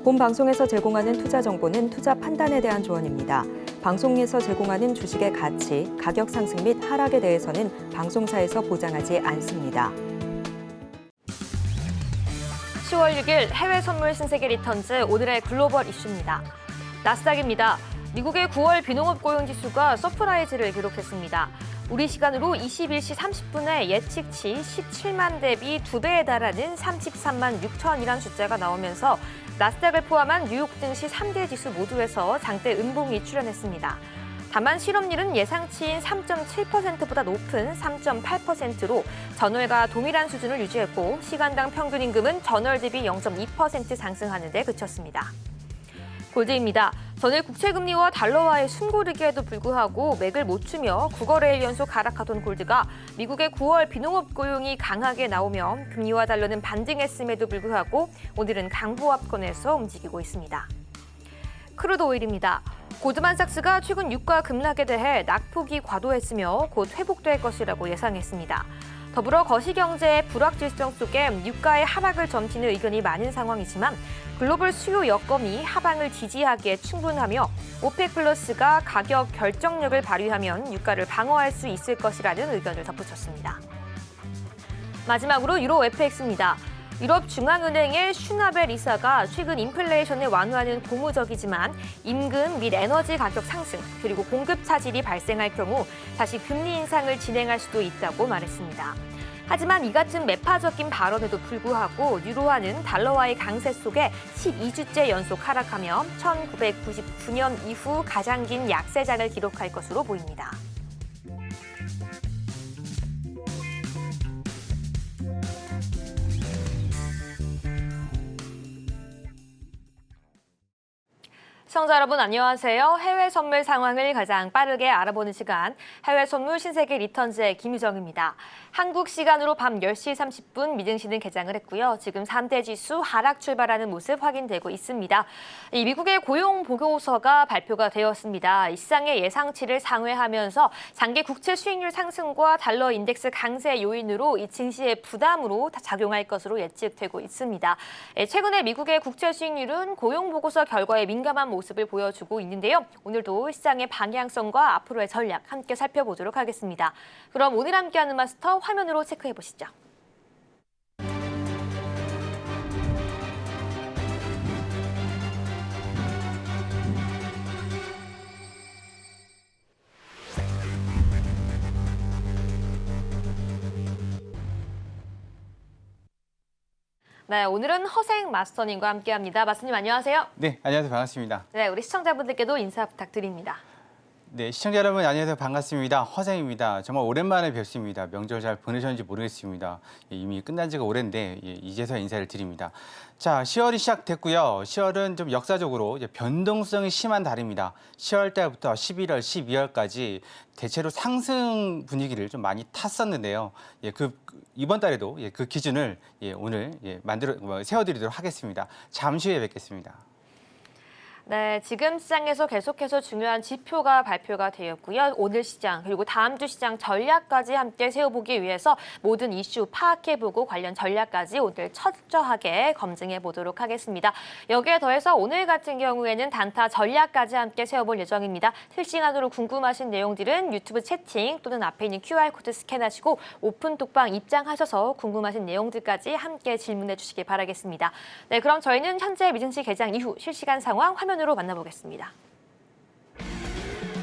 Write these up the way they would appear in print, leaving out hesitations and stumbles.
본 방송에서 제공하는 투자 정보는 투자 판단에 대한 조언입니다. 방송에서 제공하는 주식의 가치, 가격 상승 및 하락에 대해서는 방송사에서 보장하지 않습니다. 10월 6일 해외 선물 신세계 리턴즈 오늘의 글로벌 이슈입니다. 나스닥입니다. 미국의 9월 비농업 고용 지수가 서프라이즈를 기록했습니다. 우리 시간으로 21시 30분에 예측치 17만 대비 2배에 달하는 33만 6천이란 숫자가 나오면서 나스닥을 포함한 뉴욕 증시 3대 지수 모두에서 장대 음봉이 출현했습니다. 다만 실업률은 예상치인 3.7%보다 높은 3.8%로 전월과 동일한 수준을 유지했고 시간당 평균 임금은 전월 대비 0.2% 상승하는 데 그쳤습니다. 골드입니다. 전일 국채금리와 달러와의 숨고르기에도 불구하고 맥을 못 추며 9거래일 연속 하락하던 골드가 미국의 9월 비농업 고용이 강하게 나오며 금리와 달러는 반등했음에도 불구하고 오늘은 강보합권에서 움직이고 있습니다. 크루드 오일입니다. 고드만삭스가 최근 유가 급락에 대해 낙폭이 과도했으며 곧 회복될 것이라고 예상했습니다. 더불어 거시경제의 불확실성 속에 유가의 하락을 점치는 의견이 많은 상황이지만 글로벌 수요 여건이 하방을 지지하기에 충분하며 오펙 플러스가 가격 결정력을 발휘하면 유가를 방어할 수 있을 것이라는 의견을 덧붙였습니다. 마지막으로 유로 FX입니다. 유럽 중앙은행의 슈나벨 이사가 최근 인플레이션을 완화하는 고무적이지만 임금 및 에너지 가격 상승 그리고 공급 차질이 발생할 경우 다시 금리 인상을 진행할 수도 있다고 말했습니다. 하지만 이 같은 매파적인 발언에도 불구하고 유로화는 달러와의 강세 속에 12주째 연속 하락하며 1999년 이후 가장 긴 약세장을 기록할 것으로 보입니다. 시청자 여러분 안녕하세요. 해외 선물 상황을 가장 빠르게 알아보는 시간 해외 선물 신세계 리턴즈의 김유정입니다. 한국 시간으로 밤 10시 30분 미증시는 개장을 했고요. 지금 3대 지수 하락 출발하는 모습 확인되고 있습니다. 이 미국의 고용 보고서가 발표가 되었습니다. 시장의 예상치를 상회하면서 장기 국채 수익률 상승과 달러 인덱스 강세 요인으로 이 증시의 부담으로 작용할 것으로 예측되고 있습니다. 최근에 미국의 국채 수익률은 고용 보고서 결과에 민감한 모습을 보여주고 있는데요. 오늘도 시장의 방향성과 앞으로의 전략 함께 살펴보도록 하겠습니다. 그럼 오늘 함께하는 마스터 화면으로 체크해 보시죠. 네, 오늘은 허생 마스터님과 함께합니다. 마스터님 안녕하세요. 네, 안녕하세요. 반갑습니다. 네, 우리 시청자분들께도 인사 부탁드립니다. 네, 시청자 여러분 안녕하세요. 반갑습니다. 허생입니다. 정말 오랜만에 뵙습니다. 명절 잘 보내셨는지 모르겠습니다. 이미 끝난 지가 오랜데 이제서야 인사를 드립니다. 자, 10월이 시작됐고요. 10월은 좀 역사적으로 변동성이 심한 달입니다. 10월 달부터 11월, 12월까지 대체로 상승 분위기를 좀 많이 탔었는데요. 이번 달에도 그 기준을 오늘 세워드리도록 하겠습니다. 잠시 후에 뵙겠습니다. 네, 지금 시장에서 계속해서 중요한 지표가 발표가 되었고요. 오늘 시장 그리고 다음 주 시장 전략까지 함께 세워보기 위해서 모든 이슈 파악해보고 관련 전략까지 오늘 철저하게 검증해 보도록 하겠습니다. 여기에 더해서 오늘 같은 경우에는 단타 전략까지 함께 세워볼 예정입니다. 실시간으로 궁금하신 내용들은 유튜브 채팅 또는 앞에 있는 QR코드 스캔하시고 오픈 톡방 입장하셔서 궁금하신 내용들까지 함께 질문해 주시기 바라겠습니다. 네, 그럼 저희는 현재 미증시 개장 이후 실시간 상황 화면으로 만나보겠습니다.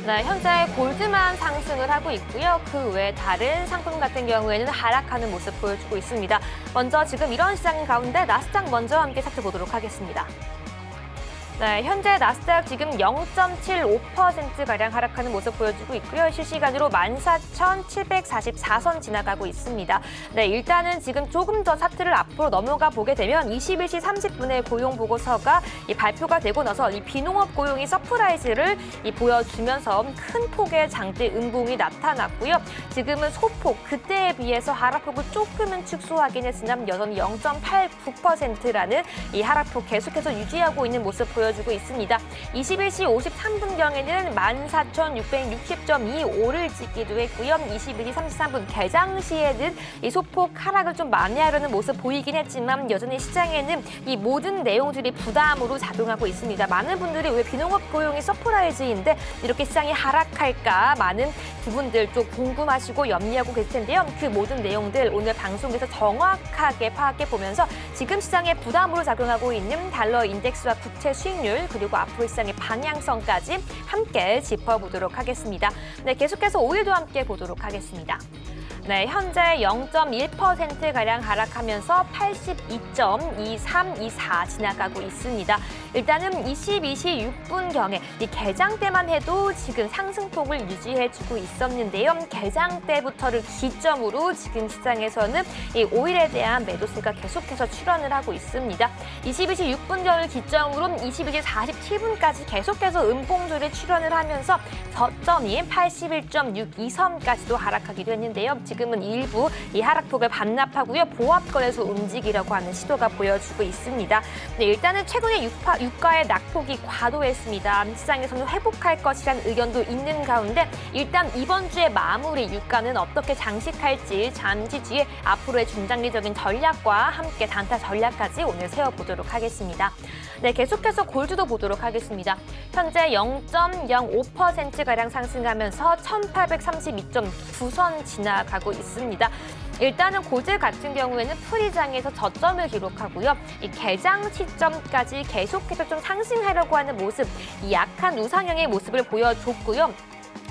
네, 현재 골드만 상승을 하고 있고요. 그 외 다른 상품 같은 경우에는 하락하는 모습 보여주고 있습니다. 먼저 지금 이런 시장 가운데 나스닥 먼저 함께 살펴보도록 하겠습니다. 네, 현재 나스닥 지금 0.75%가량 하락하는 모습 보여주고 있고요. 실시간으로 14,744선 지나가고 있습니다. 네, 일단은 지금 조금 더 차트를 앞으로 넘어가 보게 되면 21시 30분에 고용 보고서가 발표가 되고 나서 이 비농업 고용이 서프라이즈를 보여주면서 큰 폭의 장대 음봉이 나타났고요. 지금은 소폭 그때에 비해서 하락폭을 조금은 축소하긴 했으나 여전히 0.89%라는 이 하락폭 계속해서 유지하고 있는 모습 보여. 보여주고 있습니다. 21시 53분경에는 14,660.25를 찍기도 했고요. 21시 33분 개장 시에는 이 소폭 하락을 좀 만회하려는 모습 보이긴 했지만 여전히 시장에는 이 모든 내용들이 부담으로 작용하고 있습니다. 많은 분들이 왜 비농업 고용이 서프라이즈인데 이렇게 시장이 하락할까 많은 부분들 좀 궁금하시고 염려하고 계실 텐데요. 그 모든 내용들 오늘 방송에서 정확하게 파악해 보면서 지금 시장에 부담으로 작용하고 있는 달러 인덱스와 국채 수익률 그리고 앞으로 시장의 방향성까지 함께 짚어보도록 하겠습니다. 네, 계속해서 오일도 함께 보도록 하겠습니다. 네, 현재 0.1%가량 하락하면서 82.2324 지나가고 있습니다. 일단은 22시 6분경에 이 개장 때만 해도 지금 상승폭을 유지해주고 있었는데요. 개장 때부터를 기점으로 지금 시장에서는 이 오일에 대한 매도세가 계속해서 출현을 하고 있습니다. 22시 6분경을 기점으로 22시 47분까지 계속해서 음봉들이 출현을 하면서 저점이 81.62선까지도 하락하기도 했는데요. 지금은 일부 이 하락폭을 반납하고요. 보합권에서 움직이려고 하는 시도가 보여주고 있습니다. 네, 일단은 최근에 유가의 낙폭이 과도했습니다. 시장에서는 회복할 것이라는 의견도 있는 가운데 일단 이번 주의 마무리 유가는 어떻게 장식할지 잠시 뒤에 앞으로의 중장기적인 전략과 함께 단타 전략까지 오늘 세워보도록 하겠습니다. 네, 계속해서 골드도 보도록 하겠습니다. 현재 0.05%가량 상승하면서 1832.9선 지나가고 있습니다. 일단은 골드 같은 경우에는 프리장에서 저점을 기록하고요. 이 개장 시점까지 계속해서 좀 상승하려고 하는 모습, 이 약한 우상향의 모습을 보여줬고요.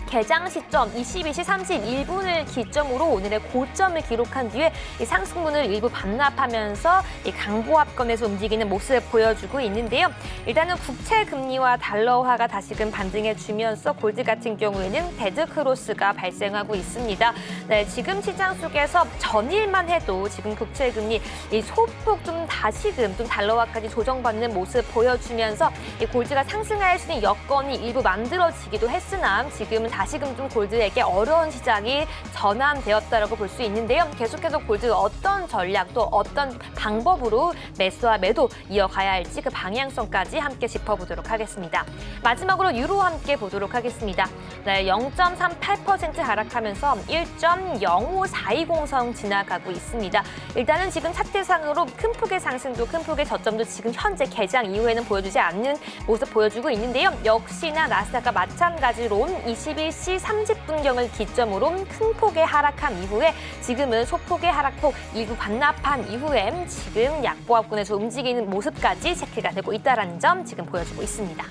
개장 시점 22시 31분을 기점으로 오늘의 고점을 기록한 뒤에 이 상승분을 일부 반납하면서 이 강보합권에서 움직이는 모습을 보여주고 있는데요. 일단은 국채 금리와 달러화가 다시금 반등해주면서 골드 같은 경우에는 데드크로스가 발생하고 있습니다. 네, 지금 시장 속에서 전일만 해도 지금 국채 금리 이 소폭 좀 다시금 좀 달러화까지 조정받는 모습 보여주면서 이 골드가 상승할 수 있는 여건이 일부 만들어지기도 했으나 지금은 다시금 좀 골드에게 어려운 시장이 전환되었다라고 볼 수 있는데요. 계속해서 골드 어떤 전략 또 어떤 방법으로 매수와 매도 이어가야 할지 그 방향성까지 함께 짚어보도록 하겠습니다. 마지막으로 유로 함께 보도록 하겠습니다. 네, 0.38% 하락하면서 1.05420선 지나가고 있습니다. 일단은 지금 차트상으로 큰 폭의 상승도 큰 폭의 저점도 지금 현재 개장 이후에는 보여주지 않는 모습 보여주고 있는데요. 역시나 나스닥과 마찬가지로 21시 30분경을 기점으로 큰 폭의 하락한 이후에 지금은 소폭의 하락폭 일부 반납한 이후에 지금 약보합권에서 움직이는 모습까지 체크가 되고 있다는 점 지금 보여주고 있습니다.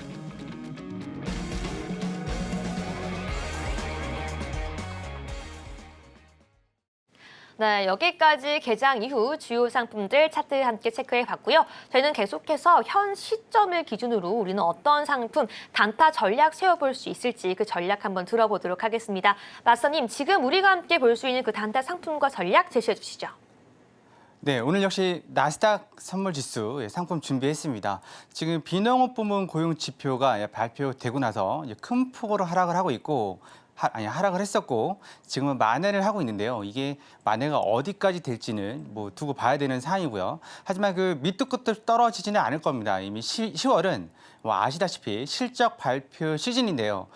네, 여기까지 개장 이후 주요 상품들 차트 함께 체크해봤고요. 저희는 계속해서 현 시점을 기준으로 우리는 어떤 상품, 단타 전략 세워볼 수 있을지 그 전략 한번 들어보도록 하겠습니다. 마스터님, 지금 우리가 함께 볼 수 있는 그 단타 상품과 전략 제시해 주시죠. 네, 오늘 역시 나스닥 선물지수 상품 준비했습니다. 지금 비농업 부문 고용 지표가 발표되고 나서 큰 폭으로 하락을 하고 있고 하락을 했었고 지금은 만회를 하고 있는데요. 이게 만회가 어디까지 될지는 뭐 두고 봐야 되는 사항이고요. 하지만 그 밑도 끝도 떨어지지는 않을 겁니다. 이미 10월은 아시다시피 실적 발표 시즌인데요.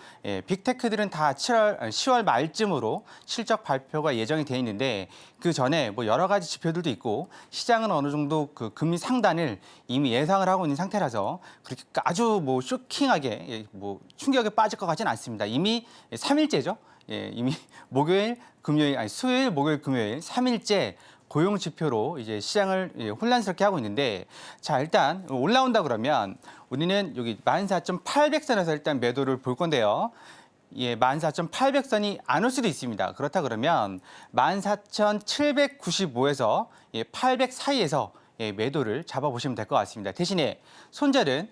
빅테크들은 다 10월 말쯤으로 실적 발표가 예정이 돼 있는데 그 전에 뭐 여러 가지 지표들도 있고 시장은 어느 정도 그 금리 상단을 이미 예상을 하고 있는 상태라서 그렇게 아주 뭐 쇼킹하게 뭐 충격에 빠질 것 같지는 않습니다. 이미 3일째죠. 이미 목요일, 금요일, 아니 수요일, 목요일, 금요일 3일째 고용 지표로 이제 시장을 혼란스럽게 하고 있는데 자, 일단 올라온다 그러면 우리는 여기 14,800선에서 일단 매도를 볼 건데요. 14,800선이 안 올 수도 있습니다. 그렇다 그러면 14,795에서 800 사이에서 매도를 잡아보시면 될 것 같습니다. 대신에 손절은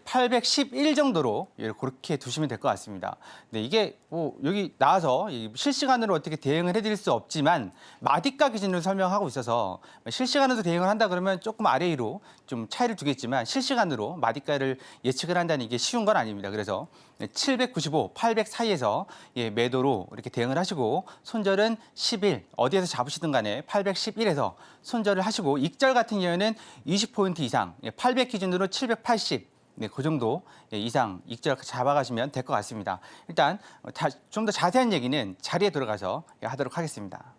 811 정도로 그렇게 두시면 될 것 같습니다. 네, 이게 뭐 여기 나와서 실시간으로 어떻게 대응을 해드릴 수 없지만 마디가 기준으로 설명하고 있어서 실시간으로 대응을 한다 그러면 조금 아래 위로 좀 차이를 두겠지만 실시간으로 마디가를 예측을 한다는 게 쉬운 건 아닙니다. 그래서 795, 800 사이에서 매도로 이렇게 대응을 하시고 손절은 11, 어디에서 잡으시든 간에 811에서 손절을 하시고 익절 같은 경우에는 20포인트 이상, 800 기준으로 780, 네, 그 정도 이상 익절 잡아가시면 될 것 같습니다. 일단 좀 더 자세한 얘기는 자리에 들어가서 하도록 하겠습니다.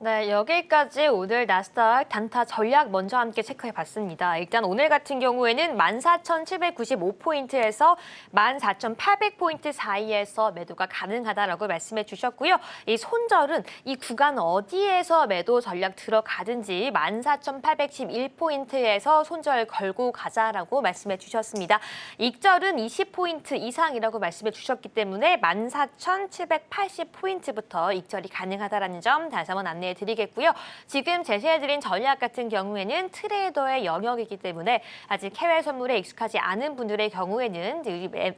네, 여기까지 오늘 나스닥 단타 전략 먼저 함께 체크해봤습니다. 일단 오늘 같은 경우에는 14,795포인트에서 14,800포인트 사이에서 매도가 가능하다라고 말씀해 주셨고요. 이 손절은 이 구간 어디에서 매도 전략 들어가든지 14,811포인트에서 손절 걸고 가자라고 말씀해 주셨습니다. 익절은 20포인트 이상이라고 말씀해 주셨기 때문에 14,780포인트부터 익절이 가능하다는 점 다시 한번 안내해 드리겠고요. 지금 제시해드린 전략 같은 경우에는 트레이더의 영역이기 때문에 아직 해외 선물에 익숙하지 않은 분들의 경우에는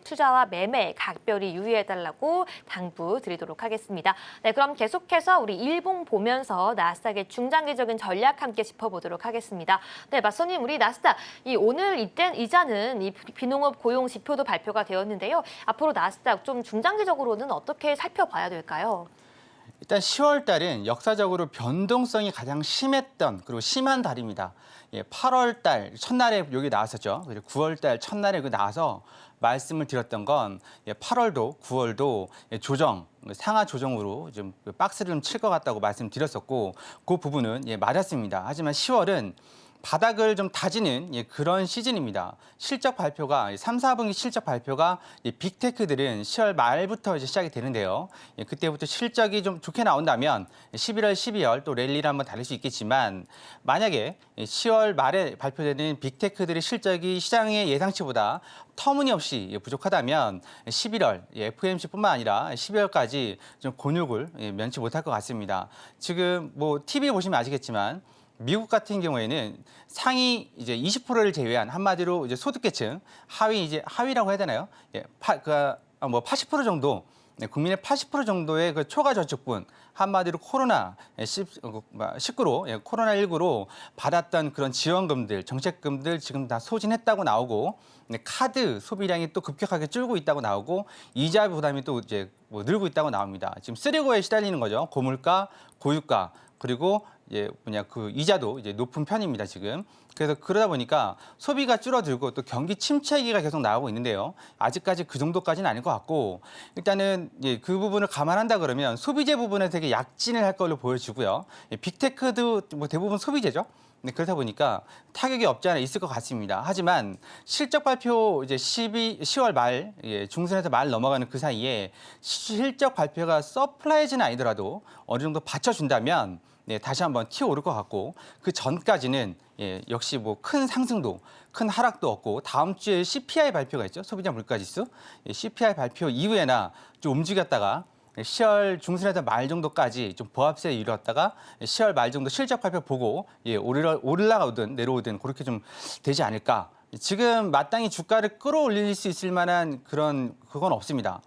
투자와 매매 각별히 유의해달라고 당부드리도록 하겠습니다. 네, 그럼 계속해서 우리 일봉 보면서 나스닥의 중장기적인 전략 함께 짚어보도록 하겠습니다. 네, 맞선님, 우리 나스닥 오늘 이자는 이 비농업 고용 지표도 발표가 되었는데요. 앞으로 나스닥 좀 중장기적으로는 어떻게 살펴봐야 될까요? 일단 10월 달은 역사적으로 변동성이 가장 심했던 그리고 심한 달입니다. 8월 달 첫날에 여기 나왔었죠. 그리고 9월 달 첫날에 나와서 말씀을 드렸던 건 8월도 9월도 조정, 상하 조정으로 좀 박스를 좀 칠 것 같다고 말씀드렸었고 그 부분은 맞았습니다. 하지만 10월은 바닥을 좀 다지는 그런 시즌입니다. 실적 발표가 3, 4분기 실적 발표가 빅테크들은 10월 말부터 이제 시작이 되는데요. 그때부터 실적이 좀 좋게 나온다면 11월, 12월 또 랠리를 한번 달릴 수 있겠지만 만약에 10월 말에 발표되는 빅테크들의 실적이 시장의 예상치보다 터무니없이 부족하다면 11월 FOMC뿐만 아니라 12월까지 좀 곤욕을 면치 못할 것 같습니다. 지금 TV 보시면 아시겠지만 미국 같은 경우에는 상위 이제 20%를 제외한 한마디로 이제 소득계층 하위라고 해야 되나요? 80% 정도 국민의 80% 정도의 그 초과저축분 한마디로 코로나19로 받았던 그런 지원금들, 정책금들 지금 다 소진했다고 나오고 카드 소비량이 또 급격하게 줄고 있다고 나오고 이자 부담이 또 이제 늘고 있다고 나옵니다. 지금 쓰리고에 시달리는 거죠. 고물가, 고유가 그리고 그 이자도 이제 높은 편입니다, 지금. 그래서 그러다 보니까 소비가 줄어들고 또 경기 침체 얘기가 계속 나오고 있는데요. 아직까지 그 정도까지는 아닐 것 같고 일단은 그 부분을 감안한다 그러면 소비재 부분에 되게 약진을 할 걸로 보여지고요. 빅테크도 대부분 소비재죠. 그렇다 보니까 타격이 없지 않아 있을 것 같습니다. 하지만 실적 발표 이제 10월 말 중순에서 말 넘어가는 그 사이에 실적 발표가 서프라이즈는 아니더라도 어느 정도 받쳐준다면 다시 한번 튀어오를 것 같고 그 전까지는 역시 큰 상승도 큰 하락도 없고 다음 주에 CPI 발표가 있죠. 소비자 물가지수. CPI 발표 이후에나 좀 움직였다가 10월 중순에서 말 정도까지 좀 보합세에 이르렀다가 10월 말 정도 실적 발표 보고 올라가든 내려오든 그렇게 좀 되지 않을까. 지금 마땅히 주가를 끌어올릴 수 있을 만한 그건 없습니다.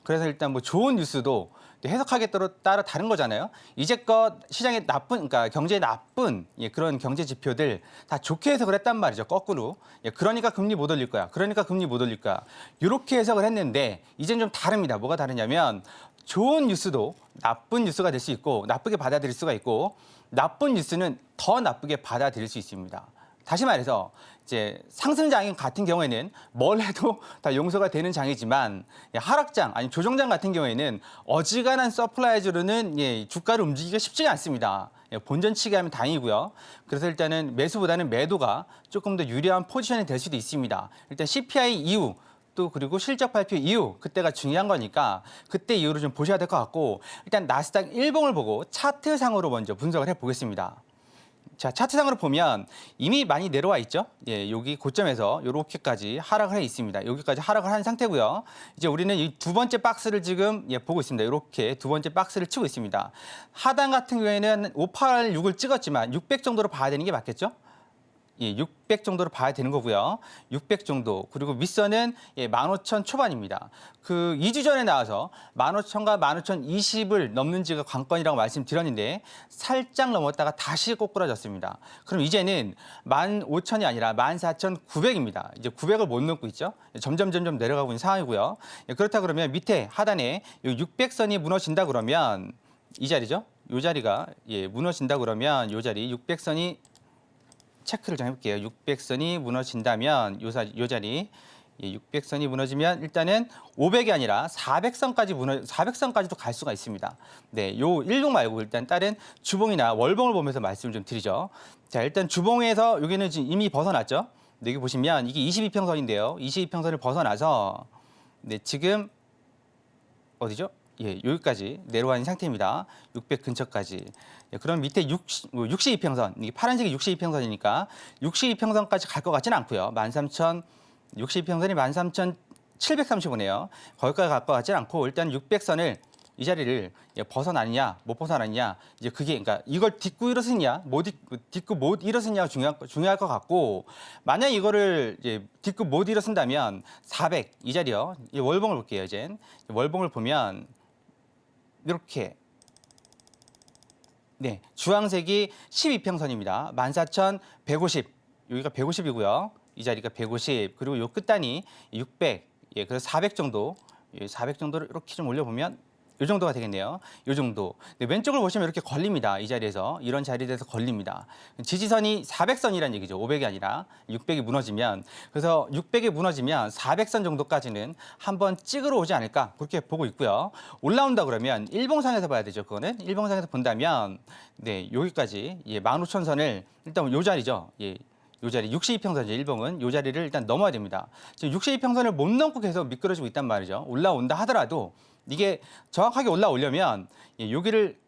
그래서 일단 좋은 뉴스도 해석하기에 따라 다른 거잖아요. 이제껏 시장에 그러니까 경제에 나쁜 그런 경제 지표들 다 좋게 해석을 했단 말이죠. 거꾸로. 그러니까 금리 못 올릴 거야. 그러니까 금리 못 올릴 거야. 이렇게 해석을 했는데 이제는 좀 다릅니다. 뭐가 다르냐면 좋은 뉴스도 나쁜 뉴스가 될 수 있고 나쁘게 받아들일 수가 있고 나쁜 뉴스는 더 나쁘게 받아들일 수 있습니다. 다시 말해서 이제 상승장 같은 경우에는 뭘 해도 다 용서가 되는 장이지만 하락장 아니 조정장 같은 경우에는 어지간한 서프라이즈로는 주가를 움직이기가 쉽지가 않습니다. 본전치기 하면 다행이고요. 그래서 일단은 매수보다는 매도가 조금 더 유리한 포지션이 될 수도 있습니다. 일단 CPI 이후 또 그리고 실적 발표 이후 그때가 중요한 거니까 그때 이후로 좀 보셔야 될 것 같고 일단 나스닥 일봉을 보고 차트상으로 먼저 분석을 해보겠습니다. 자, 차트상으로 보면 이미 많이 내려와 있죠. 여기 고점에서 이렇게까지 하락을 해 있습니다. 여기까지 하락을 한 상태고요. 이제 우리는 이 두 번째 박스를 지금 보고 있습니다. 이렇게 두 번째 박스를 치고 있습니다. 하단 같은 경우에는 586을 찍었지만 600 정도로 봐야 되는 게 맞겠죠? 600 정도로 봐야 되는 거고요. 600 정도. 그리고 윗선은 15,000 초반입니다. 그 2주 전에 나와서 15,000과 15,020을 넘는지가 관건이라고 말씀드렸는데 살짝 넘었다가 다시 꼬꾸라졌습니다. 그럼 이제는 15,000이 아니라 14,900입니다. 이제 900을 못 넘고 있죠. 점점 내려가고 있는 상황이고요. 그렇다 그러면 밑에 하단에 600선이 무너진다 그러면 이 자리죠. 이 자리가 무너진다 그러면 이 자리 600선이 체크를 좀 해볼게요. 600선이 무너진다면 요 자리 600선이 무너지면 일단은 500이 아니라 400선까지도 갈 수가 있습니다. 네, 요 일봉 말고 일단 다른 주봉이나 월봉을 보면서 말씀을 좀 드리죠. 자, 일단 주봉에서 여기는 지금 이미 벗어났죠. 네, 여기 보시면 이게 22평선인데요. 22평선을 벗어나서 네, 지금 어디죠? 예, 여기까지 내려와 있는 상태입니다. 600 근처까지. 예, 그럼 밑에 62평선, 이게 파란색이 62평선이니까 62평선까지 갈 것 같지는 않고요. 62평선이 13,735네요. 거기까지 갈 것 같지는 않고 일단 600선을 이 자리를 벗어나느냐 못 벗어나느냐 이제 그게 그러니까 이걸 딛고 일어서냐 딛고 못 일어서냐가 중요할 것 같고 만약 이거를 이제 딛고 못 일어선다면 400 이 자리요. 이 월봉을 볼게요. 이제 월봉을 보면 이렇게 네 주황색이 12평선입니다. 14,150 여기가 150이고요. 이 자리가 150 그리고 요 끝단이 600 예 그래서 400 정도 400 정도를 이렇게 좀 올려보면 이 정도가 되겠네요. 이 정도. 네, 왼쪽을 보시면 이렇게 걸립니다. 이 자리에서 이런 자리에서 걸립니다. 지지선이 400선이라는 얘기죠. 500이 아니라 600이 무너지면 그래서 600이 무너지면 400선 정도까지는 한번 찍으러 오지 않을까 그렇게 보고 있고요. 올라온다 그러면 일봉상에서 봐야 되죠. 그거는 일봉상에서 본다면 네 여기까지 15,000선을 일단 요 자리죠. 예. 요 자리 62평선이죠. 일봉은 요 자리를 일단 넘어야 됩니다. 지금 62평선을 못 넘고 계속 미끄러지고 있단 말이죠. 올라온다 하더라도 이게 정확하게 올라오려면 여기를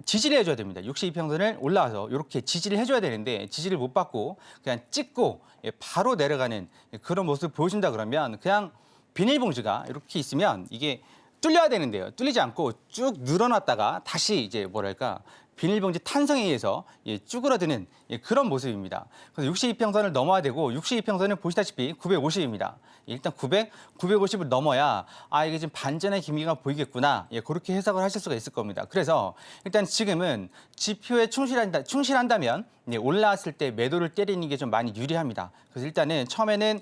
지지를 해줘야 됩니다. 62평선을 올라와서 이렇게 지지를 해줘야 되는데 지지를 못 받고 그냥 찍고 바로 내려가는 그런 모습을 보여준다 그러면 그냥 비닐봉지가 이렇게 있으면 이게 뚫려야 되는데요. 뚫리지 않고 쭉 늘어났다가 다시 이제 뭐랄까 비닐봉지 탄성에 의해서 쭈그러드는 그런 모습입니다. 그래서 62평선을 넘어야 되고 62평선은 보시다시피 950입니다. 일단 900, 950을 넘어야 아 이게 지금 반전의 기미가 보이겠구나. 그렇게 해석을 하실 수가 있을 겁니다. 그래서 일단 지금은 지표에 충실한다면 올라왔을 때 매도를 때리는 게 좀 많이 유리합니다. 그래서 일단은 처음에는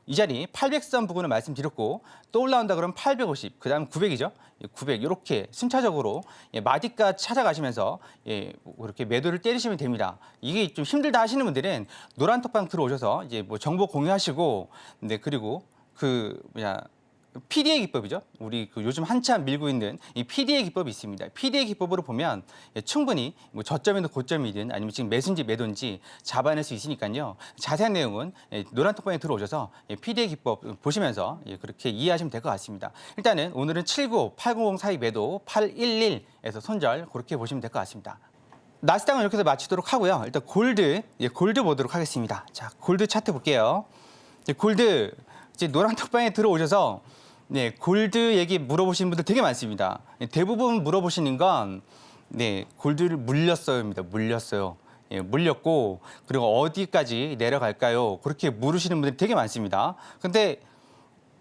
이 자리 800선 부근을 말씀드렸고 또 올라온다 그러면 850, 그다음 900이죠. 900 이렇게 순차적으로 마디가 찾아가시면서 이렇게 매도를 때리시면 됩니다. 이게 좀 힘들다 하시는 분들은 노란톡방 들어오셔서 이제 뭐 정보 공유하시고 네 그리고 그 PDA 기법이죠. 우리 그 요즘 한참 밀고 있는 이 PDA 기법이 있습니다. PDA 기법으로 보면 충분히 뭐 저점이든 고점이든 아니면 지금 매수인지 매도인지 잡아낼 수 있으니까요. 자세한 내용은 노란톡방에 들어오셔서 PDA 기법 보시면서 그렇게 이해하시면 될 것 같습니다. 일단은 오늘은 79, 800 사이 매도, 811에서 손절 그렇게 보시면 될 것 같습니다. 나스닥은 이렇게 해서 마치도록 하고요. 일단 골드 보도록 하겠습니다. 자, 골드 차트 볼게요. 골드 이제 노란톡방에 들어오셔서 네, 골드 얘기 물어보시는 분들 되게 많습니다. 대부분 물어보시는 건 골드를 물렸어요입니다. 물렸어요. 물렸고 그리고 어디까지 내려갈까요? 그렇게 물으시는 분들이 되게 많습니다. 근데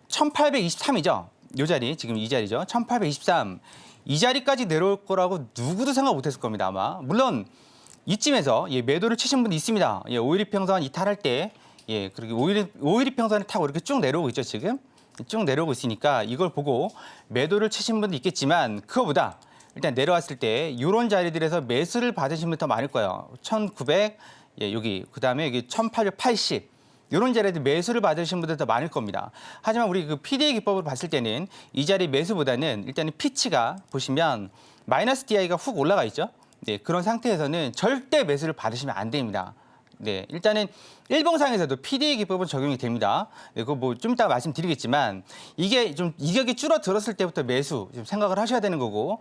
1823이죠. 요 자리, 지금 이 자리죠. 1823. 이 자리까지 내려올 거라고 누구도 생각 못했을 겁니다. 아마. 물론 이쯤에서 매도를 치신 분도 있습니다. 512평선 이탈할 때 그리고 512평선을 타고 이렇게 쭉 내려오고 있죠, 지금. 쭉 내려오고 있으니까 이걸 보고 매도를 치신 분도 있겠지만 그거보다 일단 내려왔을 때 이런 자리들에서 매수를 받으신 분 더 많을 거예요. 1900, 여기 그다음에 여기 1880 이런 자리에도 매수를 받으신 분들 더 많을 겁니다. 하지만 우리 그 PDA 기법으로 봤을 때는 이 자리 매수보다는 일단은 피치가 보시면 마이너스 DI가 훅 올라가 있죠. 그런 상태에서는 절대 매수를 받으시면 안 됩니다. 일단은 일봉상에서도 PDA 기법은 적용이 됩니다. 그거 뭐 좀 이따가 말씀드리겠지만 이게 좀 이격이 줄어들었을 때부터 매수 좀 생각을 하셔야 되는 거고,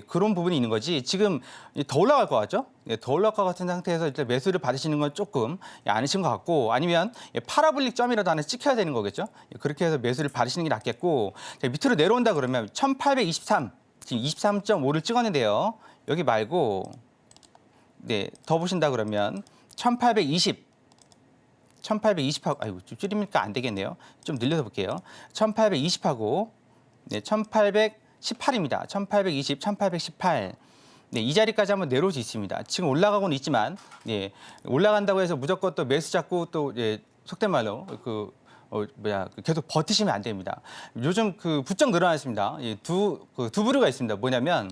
그런 부분이 있는 거지. 지금 더 올라갈 것 같죠? 더 올라갈 것 같은 상태에서 일단 매수를 받으시는 건 조금 않으신 것 같고, 아니면 파라볼릭 점이라도 하나 찍혀야 되는 거겠죠? 그렇게 해서 매수를 받으시는 게 낫겠고, 밑으로 내려온다 그러면 1823, 지금 23.5를 찍었는데요. 여기 말고 더 보신다 그러면 1820하고, 아이고, 좀 줄이니까 안 되겠네요. 좀 늘려서 볼게요. 1820하고, 1818입니다. 1820, 1818. 이 자리까지 한번 내려올 수 있습니다. 지금 올라가고는 있지만, 올라간다고 해서 무조건 또 매수 잡고 또, 속된 말로, 계속 버티시면 안 됩니다. 요즘 그 부쩍 늘어났습니다. 두 부류가 있습니다. 뭐냐면,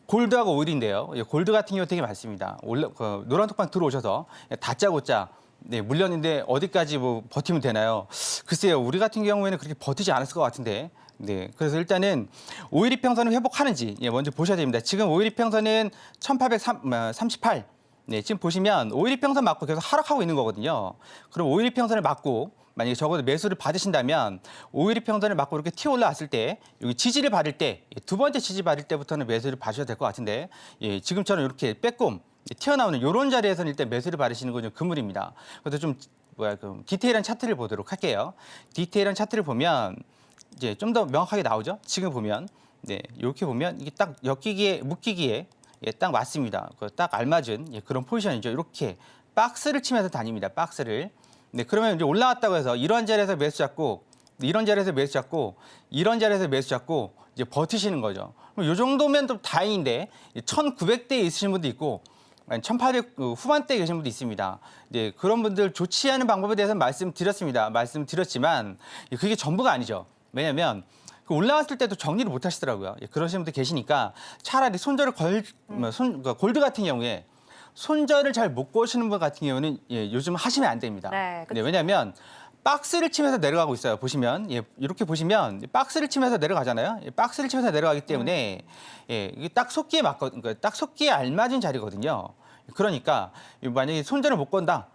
골드하고 오일인데요. 골드 같은 경우 되게 많습니다. 노란톡방 들어오셔서 다짜고짜 네, 물렸는데 어디까지 뭐 버티면 되나요? 글쎄요, 우리 같은 경우에는 그렇게 버티지 않았을 것 같은데. 네, 그래서 일단은 5일 이평선을 회복하는지 먼저 보셔야 됩니다. 지금 5일 이평선은 1838. 네, 지금 보시면 5일 이평선 맞고 계속 하락하고 있는 거거든요. 그럼 5일 이평선을 맞고 만약에 적어도 매수를 받으신다면 5일 이평선을 맞고 이렇게 튀어 올라왔을 때 여기 지지를 받을 때 두 번째 지지 받을 때부터는 매수를 받으셔도 될 것 같은데 지금처럼 이렇게 빼꼼 튀어나오는 이런 자리에서는 일단 매수를 받으시는 건 좀 금물입니다. 그래서 좀 그 디테일한 차트를 보도록 할게요. 디테일한 차트를 보면 이제 좀 더 명확하게 나오죠. 지금 보면 이렇게 보면 이게 딱 묶이기에 딱 맞습니다. 딱 알맞은 그런 포지션이죠. 이렇게 박스를 치면서 다닙니다. 박스를. 네, 그러면 이제 올라왔다고 해서 이런 자리에서 매수 잡고 이런 자리에서 매수 잡고 이런 자리에서 매수 잡고 이제 버티시는 거죠. 이 정도면 좀 다행인데 1900대에 있으신 분도 있고 1800 후반대에 계신 분도 있습니다. 네, 그런 분들 좋지 않은 방법에 대해서 말씀드렸지만 그게 전부가 아니죠. 왜냐하면 올라왔을 때도 정리를 못 하시더라고요. 그러시는 분들 계시니까 차라리 골드 같은 경우에 손절을 잘 못 거시는 분 같은 경우는 요즘 하시면 안 됩니다. 네, 네, 왜냐하면 박스를 치면서 내려가고 있어요. 보시면 이렇게 보시면 박스를 치면서 내려가잖아요. 박스를 치면서 내려가기 때문에 이게 딱 속기에 그러니까 딱 속기에 알맞은 자리거든요. 그러니까 만약에 손절을 못 건다,